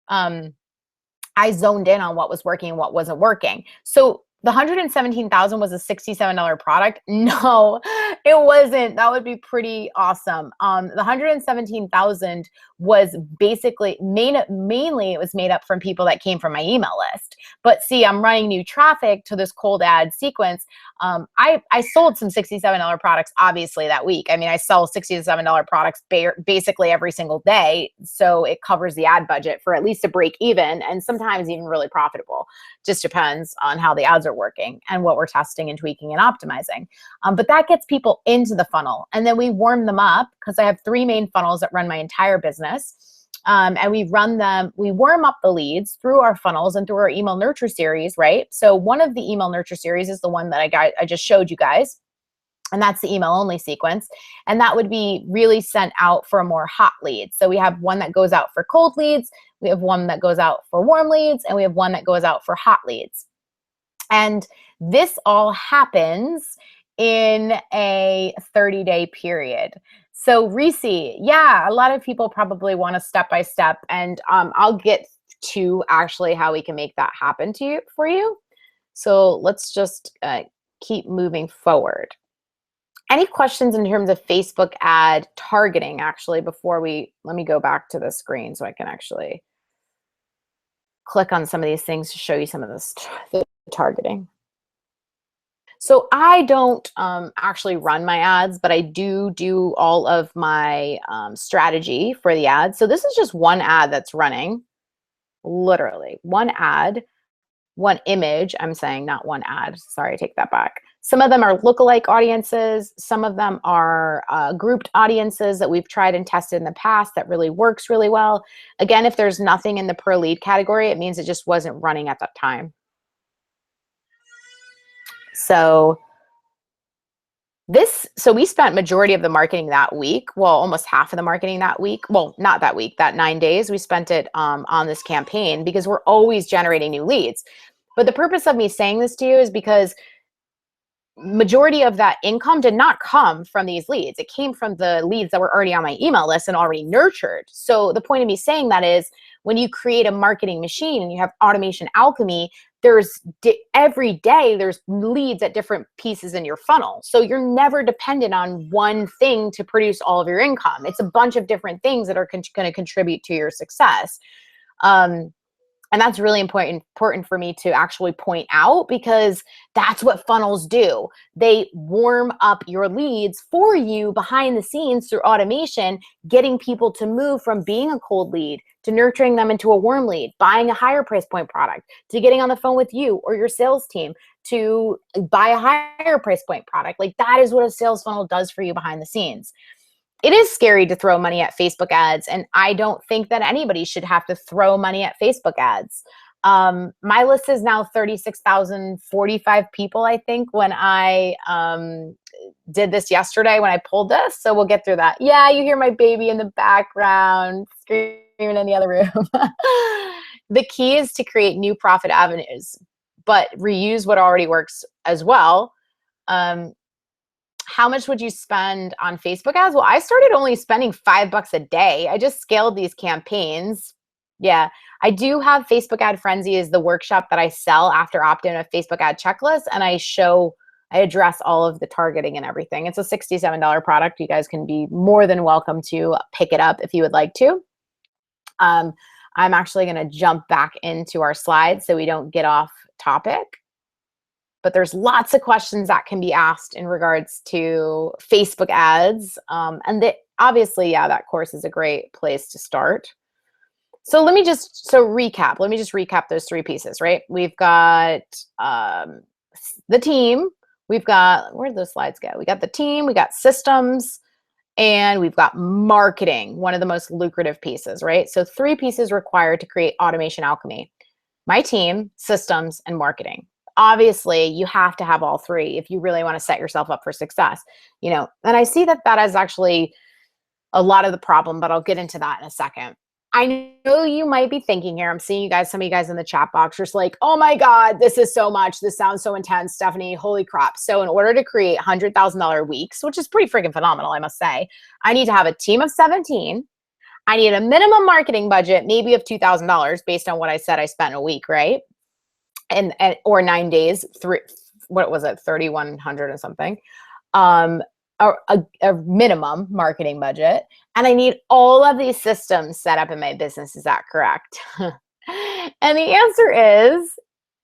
I zoned in on what was working and what wasn't working. So The 117,000 was a $67 product? No, it wasn't. That would be pretty awesome. The 117,000 was basically mainly it was made up from people that came from my email list. But see, I'm running new traffic to this cold ad sequence. I sold some $67 products obviously that week. I mean, I sell $67 products basically every single day. So it covers the ad budget for at least a break even, and sometimes even really profitable. Just depends on how the ads are working and what we're testing and tweaking and optimizing. But that gets people into the funnel. And then we warm them up because I have 3 main funnels that run my entire business. And we warm up the leads through our funnels and through our email nurture series, right? So one of the email nurture series is the one that I just showed you guys. And that's the email only sequence. And that would be really sent out for a more hot lead. So we have one that goes out for cold leads. We have one that goes out for warm leads. And we have one that goes out for hot leads. And this all happens in a 30-day period. So Reese, yeah, a lot of people probably want a step-by-step. And I'll get to actually how we can make that happen for you. So let's just keep moving forward. Any questions in terms of Facebook ad targeting, actually, before let me go back to the screen so I can actually click on some of these things to show you some of the targeting. So I don't actually run my ads, but I do all of my strategy for the ads. So this is just one ad that's running, literally one ad, one image. I'm saying not one ad. Sorry, I take that back. Some of them are lookalike audiences. Some of them are grouped audiences that we've tried and tested in the past that really works really well. Again, if there's nothing in the per lead category, it means it just wasn't running at that time. So we spent majority of the marketing that week. Well, almost half of the marketing that week. Well, not that week, that 9 days. We spent it on this campaign because we're always generating new leads. But the purpose of me saying this to you is because majority of that income did not come from these leads. It came from the leads that were already on my email list and already nurtured. So the point of me saying that is when you create a marketing machine and you have automation alchemy, every day there's leads at different pieces in your funnel. So you're never dependent on one thing to produce all of your income. It's a bunch of different things that are going to contribute to your success. And that's really important for me to actually point out because that's what funnels do. They warm up your leads for you behind the scenes through automation, getting people to move from being a cold lead to nurturing them into a warm lead, buying a higher price point product, to getting on the phone with you or your sales team to buy a higher price point product. Like that is what a sales funnel does for you behind the scenes. It is scary to throw money at Facebook ads, and I don't think that anybody should have to throw money at Facebook ads. My list is now 36,045 people, I think, when I did this yesterday, when I pulled this. So we'll get through that. Yeah, you hear my baby in the background screaming in the other room. The key is to create new profit avenues, but reuse what already works as well. How much would you spend on Facebook ads? Well, I started only spending $5 a day. I just scaled these campaigns. Yeah, I do have Facebook Ad Frenzy is the workshop that I sell after opt-in of Facebook ad checklist. And I address all of the targeting and everything. It's a $67 product. You guys can be more than welcome to pick it up if you would like to. I'm actually going to jump back into our slides so we don't get off topic. But there's lots of questions that can be asked in regards to Facebook ads. And obviously, yeah, that course is a great place to start. So let me just recap those 3 pieces, right? We've got the team. We've got, where did those slides go? We got the team, we got systems, and we've got marketing, one of the most lucrative pieces, right? So 3 pieces required to create automation alchemy: my team, systems, and marketing. Obviously, you have to have all 3 if you really want to set yourself up for success, and I see that is actually a lot of the problem, but I'll get into that in a second. I know you might be thinking here, I'm seeing some of you guys in the chat box, just like, oh my God, this is so much. This sounds so intense, Stephanie, holy crap. So in order to create $100,000 weeks, which is pretty freaking phenomenal, I must say, I need to have a team of 17. I need a minimum marketing budget, maybe of $2,000 based on what I said I spent a week, right? and or 9 days, what was it, 3,100 and something, um, a minimum marketing budget, and I need all of these systems set up in my business. Is that correct? And the answer is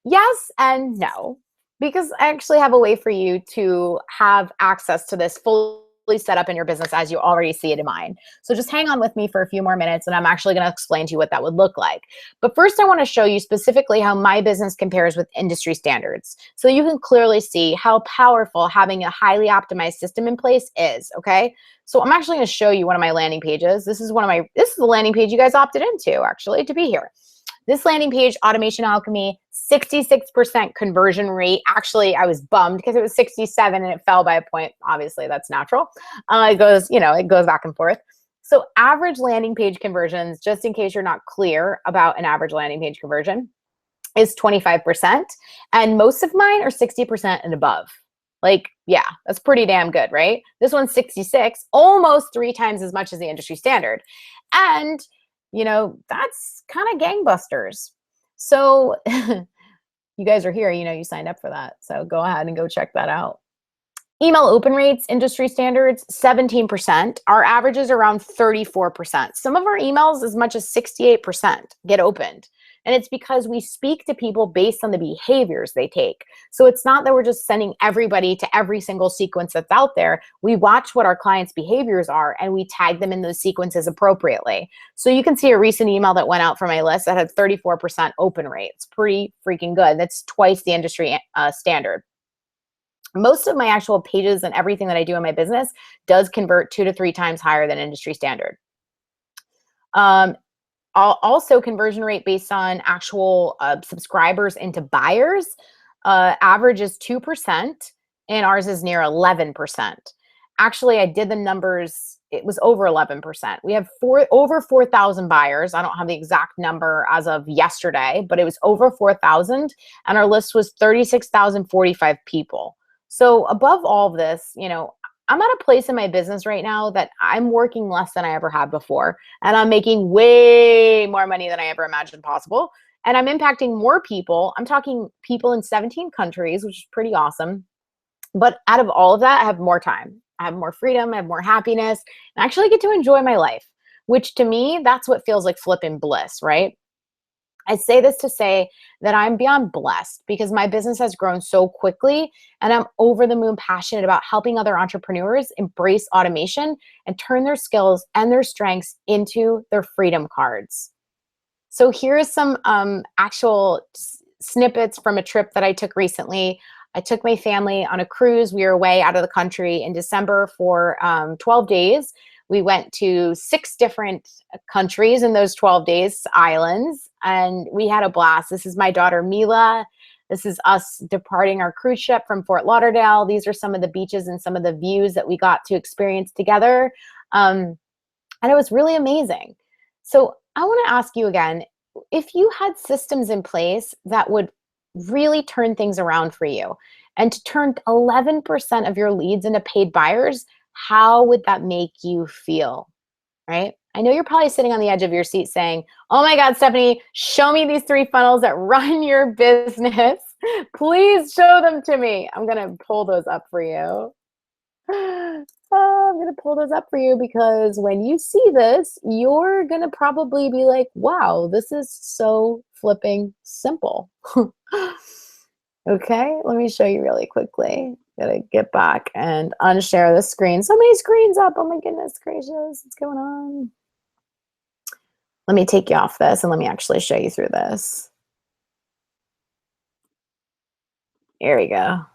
yes and no, because I actually have a way for you to have access to this fully set up in your business as you already see it in mine. So just hang on with me for a few more minutes and I'm actually going to explain to you what that would look like. But first, I want to show you specifically how my business compares with industry standards, so you can clearly see how powerful having a highly optimized system in place is, okay? So I'm actually going to show you one of my landing pages. This is the landing page you guys opted into, actually, to be here. This landing page, Automation Alchemy, 66% conversion rate. Actually, I was bummed because it was 67 and it fell by a point. Obviously, that's natural. It goes back and forth. So average landing page conversions, just in case you're not clear about an average landing page conversion, is 25%. And most of mine are 60% and above. Like, yeah, that's pretty damn good, right? This one's 66, almost 3 times as much as the industry standard. And that's kind of gangbusters. So you guys are here, you signed up for that. So go ahead and go check that out. Email open rates, industry standards, 17%. Our average is around 34%. Some of our emails, as much as 68%, get opened. And it's because we speak to people based on the behaviors they take. So it's not that we're just sending everybody to every single sequence that's out there. We watch what our clients' behaviors are and we tag them in those sequences appropriately. So you can see a recent email that went out from my list that had 34% open rate. It's pretty freaking good. That's twice the industry standard. Most of my actual pages and everything that I do in my business does convert 2 to 3 times higher than industry standard. Also, conversion rate based on actual subscribers into buyers, average is 2%, and ours is near 11%. Actually, I did the numbers. It was over 11%. We have over 4,000 buyers. I don't have the exact number as of yesterday, but it was over 4,000, and our list was 36,045 people. So above all of this, I'm at a place in my business right now that I'm working less than I ever have before, and I'm making way more money than I ever imagined possible, and I'm impacting more people. I'm talking people in 17 countries, which is pretty awesome. But out of all of that, I have more time. I have more freedom. I have more happiness, and I actually get to enjoy my life, which to me, that's what feels like flipping bliss, right? I say this to say that I'm beyond blessed because my business has grown so quickly, and I'm over the moon passionate about helping other entrepreneurs embrace automation and turn their skills and their strengths into their freedom cards. So here is some actual snippets from a trip that I took recently. I took my family on a cruise. We were away out of the country in December for 12 days. We went to 6 different countries in those 12 days, islands, and we had a blast. This is my daughter, Mila. This is us departing our cruise ship from Fort Lauderdale. These are some of the beaches and some of the views that we got to experience together. And it was really amazing. So I want to ask you again, if you had systems in place that would really turn things around for you and to turn 11% of your leads into paid buyers, how would that make you feel, right? I know you're probably sitting on the edge of your seat saying, oh my God, Stephanie, show me these 3 funnels that run your business. Please show them to me. I'm going to pull those up for you. I'm going to pull those up for you because when you see this, you're going to probably be like, wow, this is so flipping simple. Okay, let me show you really quickly. Gotta get back and unshare the screen. So many screens up. Oh my goodness gracious, what's going on? Let me take you off this and let me actually show you through this. Here we go.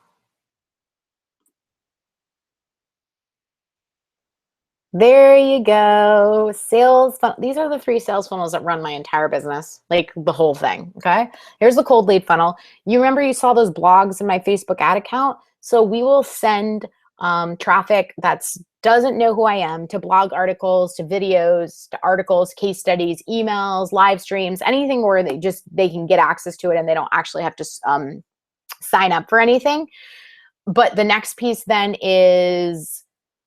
There you go. Sales funnel. These are the 3 sales funnels that run my entire business, like the whole thing. Okay. Here's the cold lead funnel. You remember you saw those blogs in my Facebook ad account? So we will send traffic that doesn't know who I am to blog articles, to videos, to articles, case studies, emails, live streams, anything where they can get access to it and they don't actually have to sign up for anything. But the next piece then is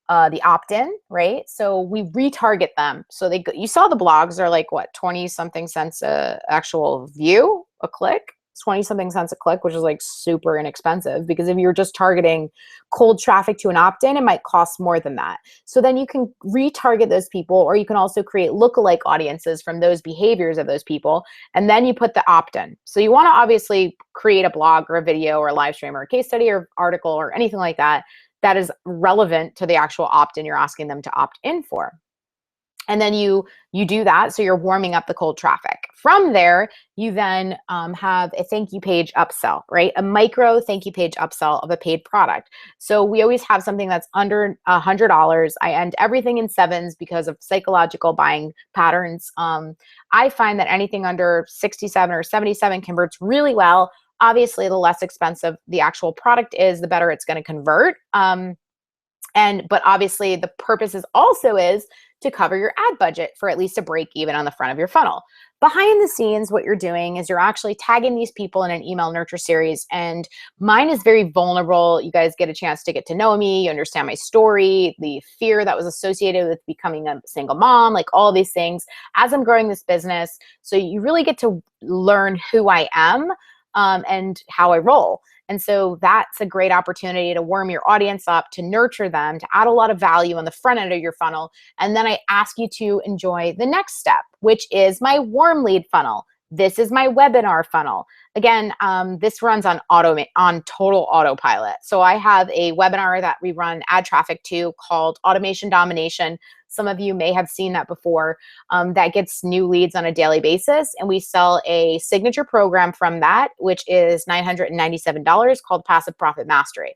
the opt-in, right? So we retarget them. So you saw the blogs are like what, 20 something cents a actual view, a click. 20 something cents a click, which is like super inexpensive, because if you're just targeting cold traffic to an opt-in, it might cost more than that. So then you can retarget those people, or you can also create lookalike audiences from those behaviors of those people, and then you put the opt-in. So you want to obviously create a blog or a video or a live stream or a case study or article or anything like that that is relevant to the actual opt-in you're asking them to opt in for. And then you do that, so you're warming up the cold traffic. From there, you then have a thank you page upsell, right? A micro thank you page upsell of a paid product. So we always have something that's under $100. I end everything in sevens because of psychological buying patterns. I find that anything under 67 or 77 converts really well. Obviously, the less expensive the actual product is, the better it's going to convert. But obviously, the purpose is to cover your ad budget for at least a break even on the front of your funnel. Behind the scenes, what you're doing is you're actually tagging these people in an email nurture series. And mine is very vulnerable. You guys get a chance to get to know me. You understand my story, the fear that was associated with becoming a single mom, like all of these things as I'm growing this business. So you really get to learn who I am and how I roll. And so that's a great opportunity to warm your audience up, to nurture them, to add a lot of value on the front end of your funnel. And then I ask you to enjoy the next step, which is my warm lead funnel. This is my webinar funnel. Again, this runs on total autopilot. So I have a webinar that we run ad traffic to called Automation Domination. Some of you may have seen that before. That gets new leads on a daily basis. And we sell a signature program from that, which is $997 called Passive Profit Mastery.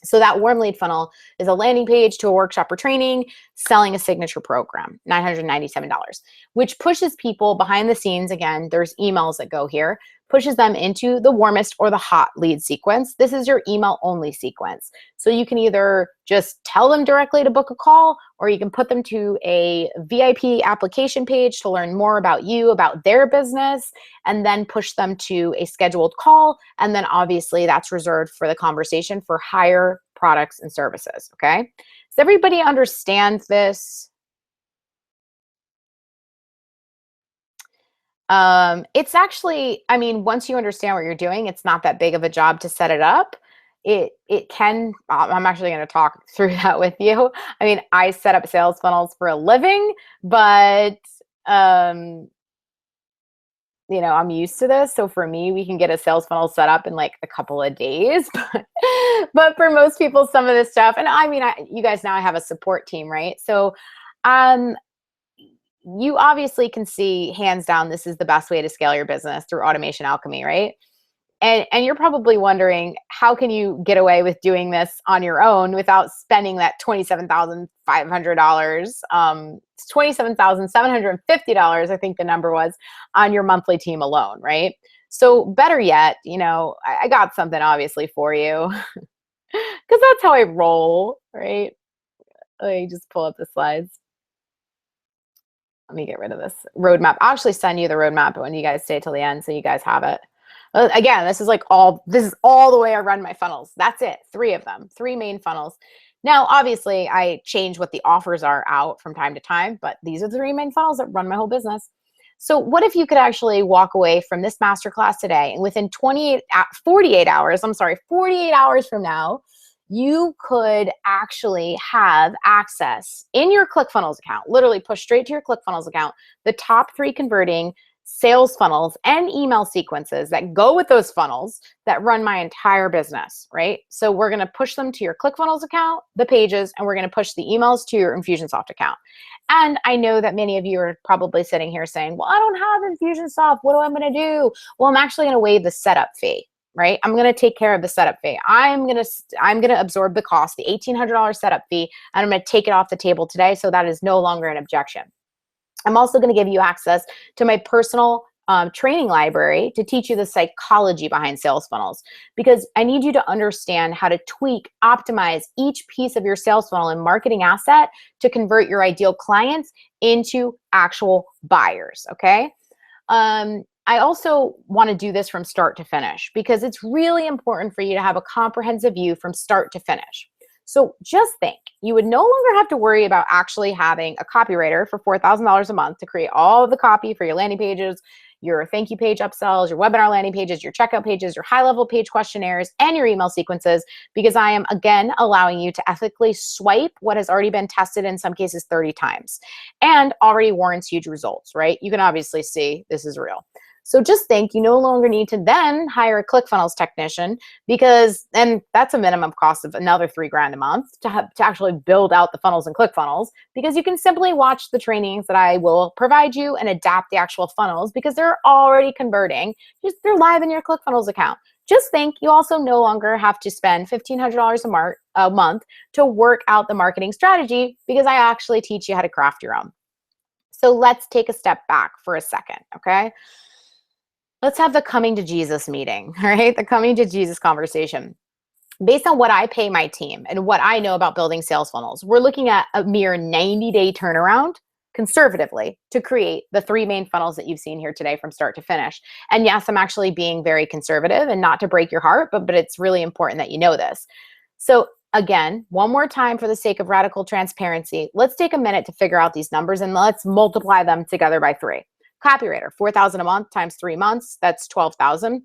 So that warm lead funnel is a landing page to a workshop or training selling a signature program, $997, which pushes people behind the scenes. Again, there's emails that go here, pushes them into the warmest or the hot lead sequence. This is your email only sequence. So you can either just tell them directly to book a call, or you can put them to a VIP application page to learn more about you, about their business, and then push them to a scheduled call. And then obviously that's reserved for the conversation for higher products and services, okay? Does everybody understand this? It's actually, I mean, once you understand what you're doing, it's not that big of a job to set it up. It can, I'm actually going to talk through that with you. I mean, I set up sales funnels for a living, but you know, I'm used to this. So for me, we can get a sales funnel set up in like a couple of days. But for most people, some of this stuff, and I mean, you guys know I have a support team, right? So you obviously can see hands down, this is the best way to scale your business through Automation Alchemy, right? And you're probably wondering, how can you get away with doing this on your own without spending that $27,500? $27,750, I think the number was, on your monthly team alone, right? So better yet, you know, I got something obviously for you, because that's how I roll, right? Let me just pull up the slides. Let me get rid of this roadmap. I'll actually send you the roadmap when you guys stay till the end, so you guys have it. Again, this is all the way I run my funnels. That's it. 3 of them, 3 main funnels. Now, obviously, I change what the offers are out from time to time, but these are the 3 main funnels that run my whole business. So what if you could actually walk away from this masterclass today, and within 48 hours from now, you could actually have access in your ClickFunnels account, literally push straight to your ClickFunnels account, the top 3 converting sales funnels and email sequences that go with those funnels that run my entire business, right? So we're going to push them to your ClickFunnels account, the pages, and we're going to push the emails to your Infusionsoft account. And I know that many of you are probably sitting here saying, well, I don't have Infusionsoft. What am I going to do? Well, I'm actually going to waive the setup fee, right? I'm going to take care of the setup fee. I'm going to absorb the cost, the $1,800 setup fee, and I'm going to take it off the table today. So that is no longer an objection. I'm also going to give you access to my personal training library to teach you the psychology behind sales funnels, because I need you to understand how to tweak, optimize each piece of your sales funnel and marketing asset to convert your ideal clients into actual buyers, okay? I also want to do this from start to finish, because it's really important for you to have a comprehensive view from start to finish. So just think, you would no longer have to worry about actually having a copywriter for $4,000 a month to create all of the copy for your landing pages, your thank you page upsells, your webinar landing pages, your checkout pages, your high-level page questionnaires, and your email sequences, because I am, again, allowing you to ethically swipe what has already been tested, in some cases 30 times, and already warrants huge results, right? You can obviously see this is real. So just think, you no longer need to then hire a ClickFunnels technician, because, and that's a minimum cost of another $3,000 a month to actually build out the funnels in ClickFunnels, because you can simply watch the trainings that I will provide you and adapt the actual funnels, because they're already converting. Just they're live in your ClickFunnels account. Just think, you also no longer have to spend $1,500 a month to work out the marketing strategy, because I actually teach you how to craft your own. So let's take a step back for a second, okay? Let's have the coming to Jesus meeting, all right? The coming to Jesus conversation. Based on what I pay my team and what I know about building sales funnels, we're looking at a mere 90-day turnaround, conservatively, to create the 3 main funnels that you've seen here today from start to finish. And yes, I'm actually being very conservative, and not to break your heart, but it's really important that you know this. So again, one more time, for the sake of radical transparency, let's take a minute to figure out these numbers, and let's multiply them together by 3. Copywriter, $4,000 a month times 3 months, that's $12,000.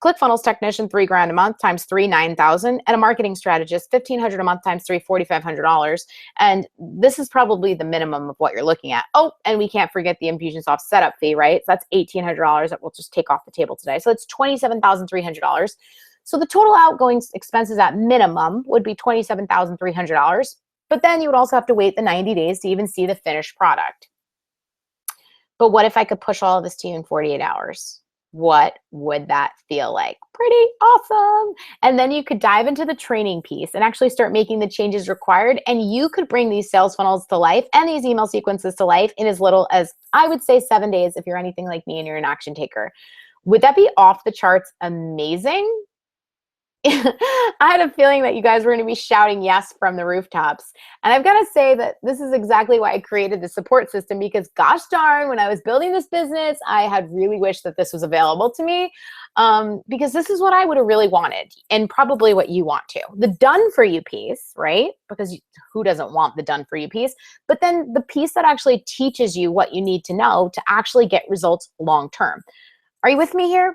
ClickFunnels technician, $3,000 a month times 3, $9,000, and a marketing strategist, $1,500 a month times 3, $4,500. And this is probably the minimum of what you're looking at. Oh, and we can't forget the Infusionsoft setup fee, right? So that's $1,800 that we'll just take off the table today. So it's $27,300. So the total outgoing expenses at minimum would be $27,300. But then you would also have to wait the 90 days to even see the finished product. But what if I could push all of this to you in 48 hours? What would that feel like? Pretty awesome. And then you could dive into the training piece and actually start making the changes required. And you could bring these sales funnels to life and these email sequences to life in as little as, I would say, 7 days, if you're anything like me and you're an action taker. Would that be off the charts amazing? I had a feeling that you guys were going to be shouting yes from the rooftops. And I've got to say that this is exactly why I created the support system, because gosh darn, when I was building this business, I had really wished that this was available to me, because this is what I would have really wanted, and probably what you want too. The done for you piece, right? Because who doesn't want the done for you piece? But then the piece that actually teaches you what you need to know to actually get results long term. Are you with me here?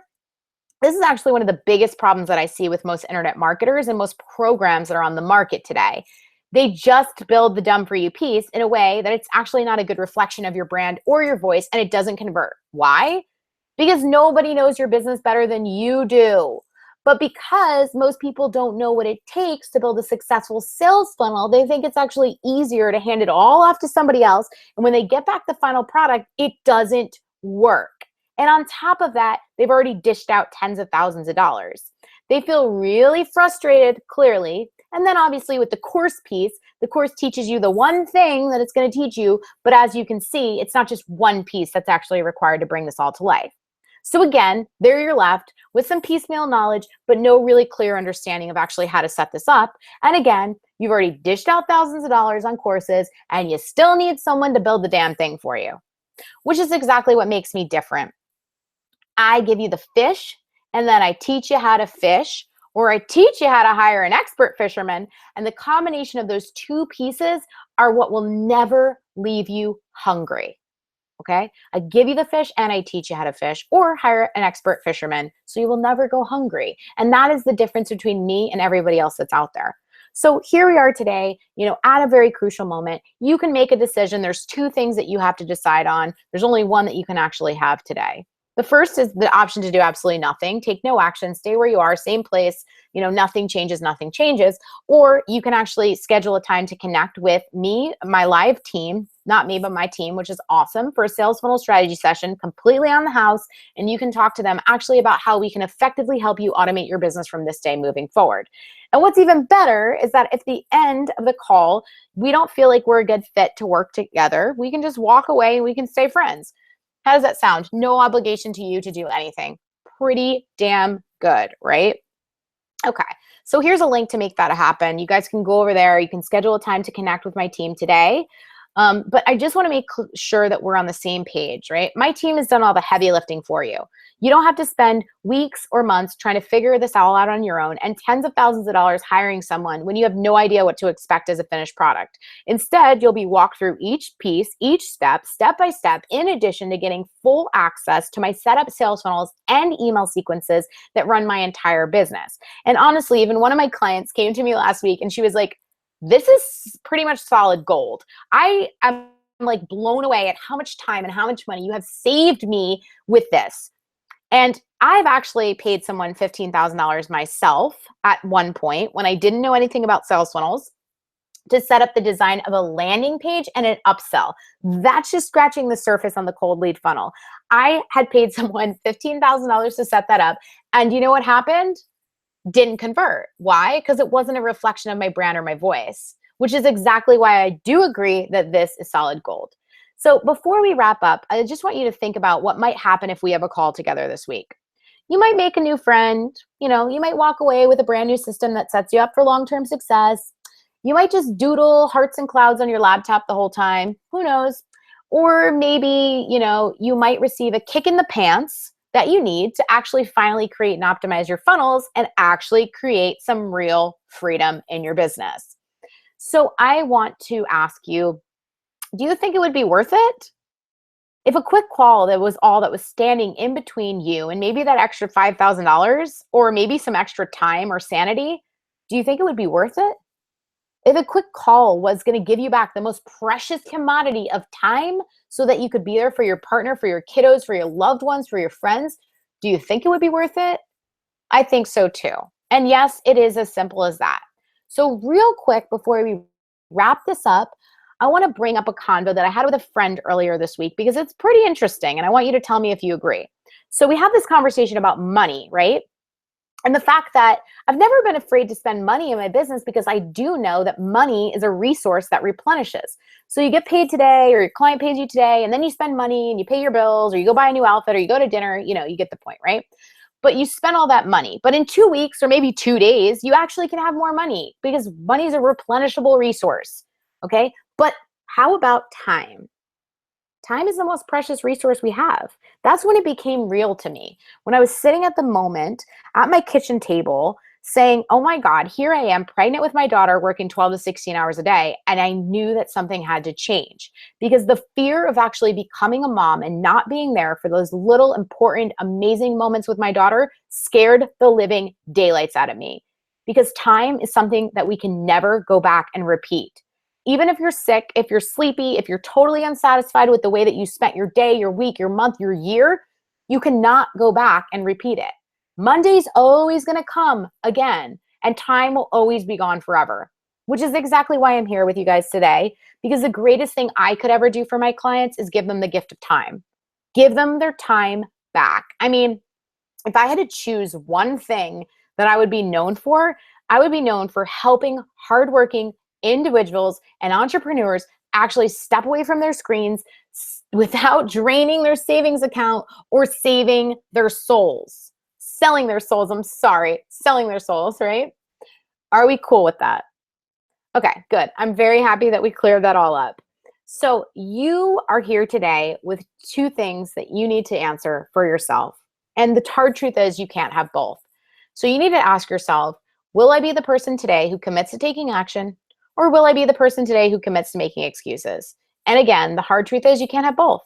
This is actually one of the biggest problems that I see with most internet marketers and most programs that are on the market today. They just build the done for you piece in a way that it's actually not a good reflection of your brand or your voice, and it doesn't convert. Why? Because nobody knows your business better than you do. But because most people don't know what it takes to build a successful sales funnel, they think it's actually easier to hand it all off to somebody else. And when they get back the final product, it doesn't work. And on top of that, they've already dished out tens of thousands of dollars. They feel really frustrated, clearly. And then obviously with the course piece, the course teaches you the one thing that it's going to teach you. But as you can see, it's not just one piece that's actually required to bring this all to life. So again, there you're left with some piecemeal knowledge, but no really clear understanding of actually how to set this up. And again, you've already dished out thousands of dollars on courses, and you still need someone to build the damn thing for you, which is exactly what makes me different. I give you the fish, and then I teach you how to fish, or I teach you how to hire an expert fisherman. And the combination of those 2 pieces are what will never leave you hungry. Okay? I give you the fish and I teach you how to fish, or hire an expert fisherman, so you will never go hungry. And that is the difference between me and everybody else that's out there. So here we are today, at a very crucial moment. You can make a decision. There's 2 things that you have to decide on. There's only one that you can actually have today. The first is the option to do absolutely nothing, take no action, stay where you are, same place, nothing changes, nothing changes. Or you can actually schedule a time to connect with me, my live team, not me, but my team, which is awesome, for a sales funnel strategy session completely on the house. And you can talk to them actually about how we can effectively help you automate your business from this day moving forward. And what's even better is that at the end of the call, we don't feel like we're a good fit to work together. We can just walk away and we can stay friends. How does that sound? No obligation to you to do anything. Pretty damn good, right? Okay, so here's a link to make that happen. You guys can go over there. You can schedule a time to connect with my team today. But I just want to make sure that we're on the same page, right? My team has done all the heavy lifting for you. You don't have to spend weeks or months trying to figure this all out on your own and tens of thousands of dollars hiring someone when you have no idea what to expect as a finished product. Instead, you'll be walked through each piece, each step by step, in addition to getting full access to my setup sales funnels and email sequences that run my entire business. And honestly, even one of my clients came to me last week and she was like, this is pretty much solid gold. I am like blown away at how much time and how much money you have saved me with this. And I've actually paid someone $15,000 myself at one point when I didn't know anything about sales funnels to set up the design of a landing page and an upsell. That's just scratching the surface on the cold lead funnel. I had paid someone $15,000 to set that up. And you know what happened? Didn't convert. Why? Because it wasn't a reflection of my brand or my voice, which is exactly why I do agree that this is solid gold. So before we wrap up, I just want you to think about what might happen if we have a call together this week. You might make a new friend. You might walk away with a brand new system that sets you up for long-term success. You might just doodle hearts and clouds on your laptop the whole time. Who knows? Or maybe, you might receive a kick in the pants that you need to actually finally create and optimize your funnels and actually create some real freedom in your business. So I want to ask you, do you think it would be worth it? If a quick call that was all that was standing in between you and maybe that extra $5,000 or maybe some extra time or sanity, do you think it would be worth it? If a quick call was going to give you back the most precious commodity of time so that you could be there for your partner, for your kiddos, for your loved ones, for your friends, do you think it would be worth it? I think so too. And yes, it is as simple as that. So real quick, before we wrap this up, I want to bring up a convo that I had with a friend earlier this week because it's pretty interesting and I want you to tell me if you agree. So we have this conversation about money, right? And the fact that I've never been afraid to spend money in my business because I do know that money is a resource that replenishes. So you get paid today or your client pays you today and then you spend money and you pay your bills or you go buy a new outfit or you go to dinner, you get the point, right? But you spend all that money. But in 2 weeks or maybe 2 days, you actually can have more money because money is a replenishable resource, okay? But how about time? Time is the most precious resource we have. That's when it became real to me. When I was sitting at the moment at my kitchen table saying, oh my God, here I am pregnant with my daughter working 12 to 16 hours a day. And I knew that something had to change because the fear of actually becoming a mom and not being there for those little important, amazing moments with my daughter scared the living daylights out of me because time is something that we can never go back and repeat. Even if you're sick, if you're sleepy, if you're totally unsatisfied with the way that you spent your day, your week, your month, your year, you cannot go back and repeat it. Monday's always going to come again, and time will always be gone forever, which is exactly why I'm here with you guys today, because the greatest thing I could ever do for my clients is give them the gift of time. Give them their time back. I mean, if I had to choose one thing that I would be known for, I would be known for helping hardworking individuals and entrepreneurs actually step away from their screens without draining their savings account or saving their souls. Selling their souls, selling their souls, right? Are we cool with that? Okay, good. I'm very happy that we cleared that all up. So you are here today with 2 things that you need to answer for yourself. And the hard truth is you can't have both. So you need to ask yourself, will I be the person today who commits to taking action? Or will I be the person today who commits to making excuses? And again, the hard truth is you can't have both.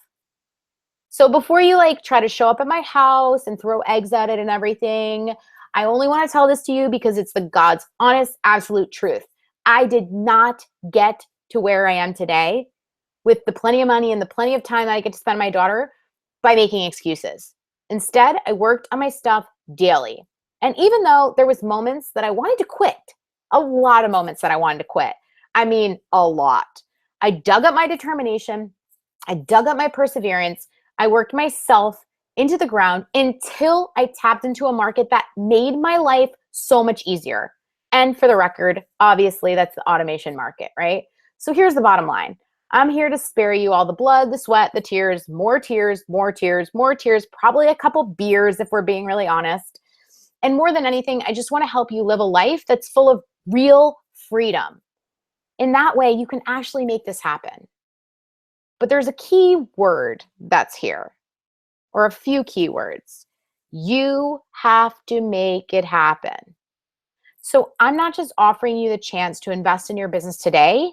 So before you try to show up at my house and throw eggs at it and everything, I only want to tell this to you because it's the God's honest, absolute truth. I did not get to where I am today with the plenty of money and the plenty of time that I get to spend with my daughter by making excuses. Instead, I worked on my stuff daily. And even though there was moments that I wanted to quit, a lot of moments that I wanted to quit. I mean, a lot. I dug up my determination. I dug up my perseverance. I worked myself into the ground until I tapped into a market that made my life so much easier. And for the record, obviously that's the automation market, right? So here's the bottom line. I'm here to spare you all the blood, the sweat, the tears, more tears, more tears, more tears, probably a couple beers if we're being really honest. And more than anything, I just want to help you live a life that's full of real freedom. In that way, you can actually make this happen. But there's a key word that's here, or a few keywords. You have to make it happen. So I'm not just offering you the chance to invest in your business today.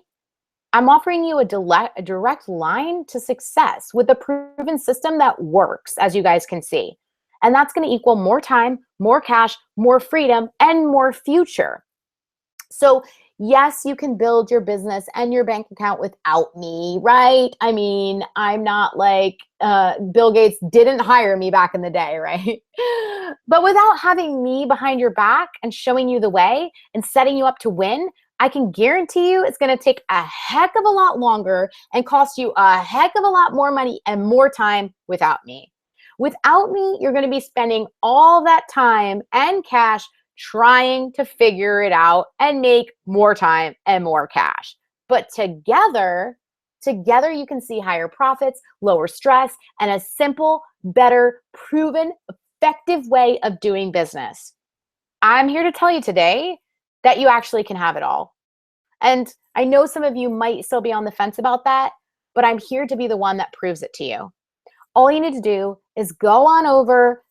I'm offering you a direct line to success with a proven system that works, as you guys can see. And that's going to equal more time, more cash, more freedom, and more future. So yes, you can build your business and your bank account without me, right? I mean, I'm not like Bill Gates didn't hire me back in the day, right? But without having me behind your back and showing you the way and setting you up to win, I can guarantee you it's going to take a heck of a lot longer and cost you a heck of a lot more money and more time without me. Without me, you're going to be spending all that time and cash trying to figure it out and make more time and more cash. But together you can see higher profits, lower stress, and a simple, better, proven, effective way of doing business. I'm here to tell you today that you actually can have it all. And I know some of you might still be on the fence about that, but I'm here to be the one that proves it to you. All you need to do is go on over,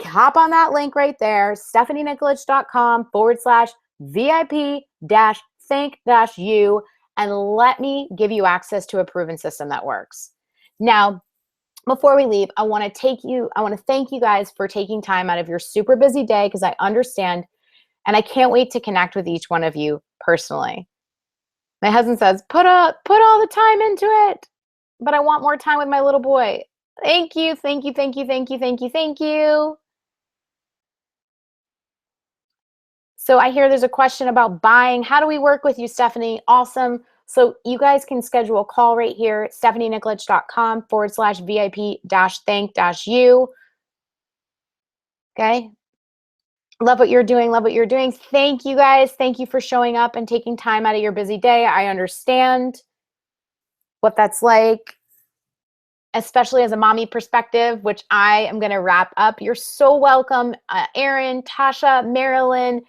hop on that link right there, stephanienikolich.com/VIP-think-you, and let me give you access to a proven system that works. Now, before we leave, I want to thank you guys for taking time out of your super busy day, because I understand, and I can't wait to connect with each one of you personally. My husband says, put all the time into it, but I want more time with my little boy. Thank you, thank you, thank you, thank you, thank you, thank you. So I hear there's a question about buying. How do we work with you, Stephanie? Awesome. So you guys can schedule a call right here at stephanienikolich.com/VIP-think-you. Okay. Love what you're doing. Love what you're doing. Thank you guys. Thank you for showing up and taking time out of your busy day. I understand what that's like, especially as a mommy perspective, which I am going to wrap up. You're so welcome. Erin, Tasha, Marilyn,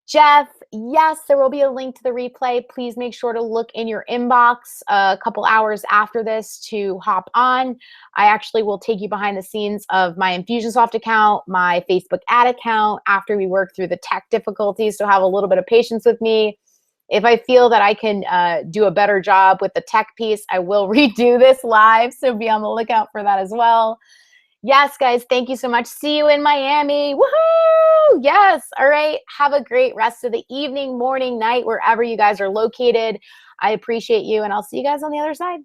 Jeff, yes, there will be a link to the replay. Please make sure to look in your inbox a couple hours after this to hop on. I actually will take you behind the scenes of my Infusionsoft account, my Facebook ad account, after we work through the tech difficulties. So have a little bit of patience with me. If I feel that I can do a better job with the tech piece, I will redo this live. So be on the lookout for that as well. Yes, guys, thank you so much. See you in Miami. Woohoo! Yes. All right. Have a great rest of the evening, morning, night, wherever you guys are located. I appreciate you, and I'll see you guys on the other side.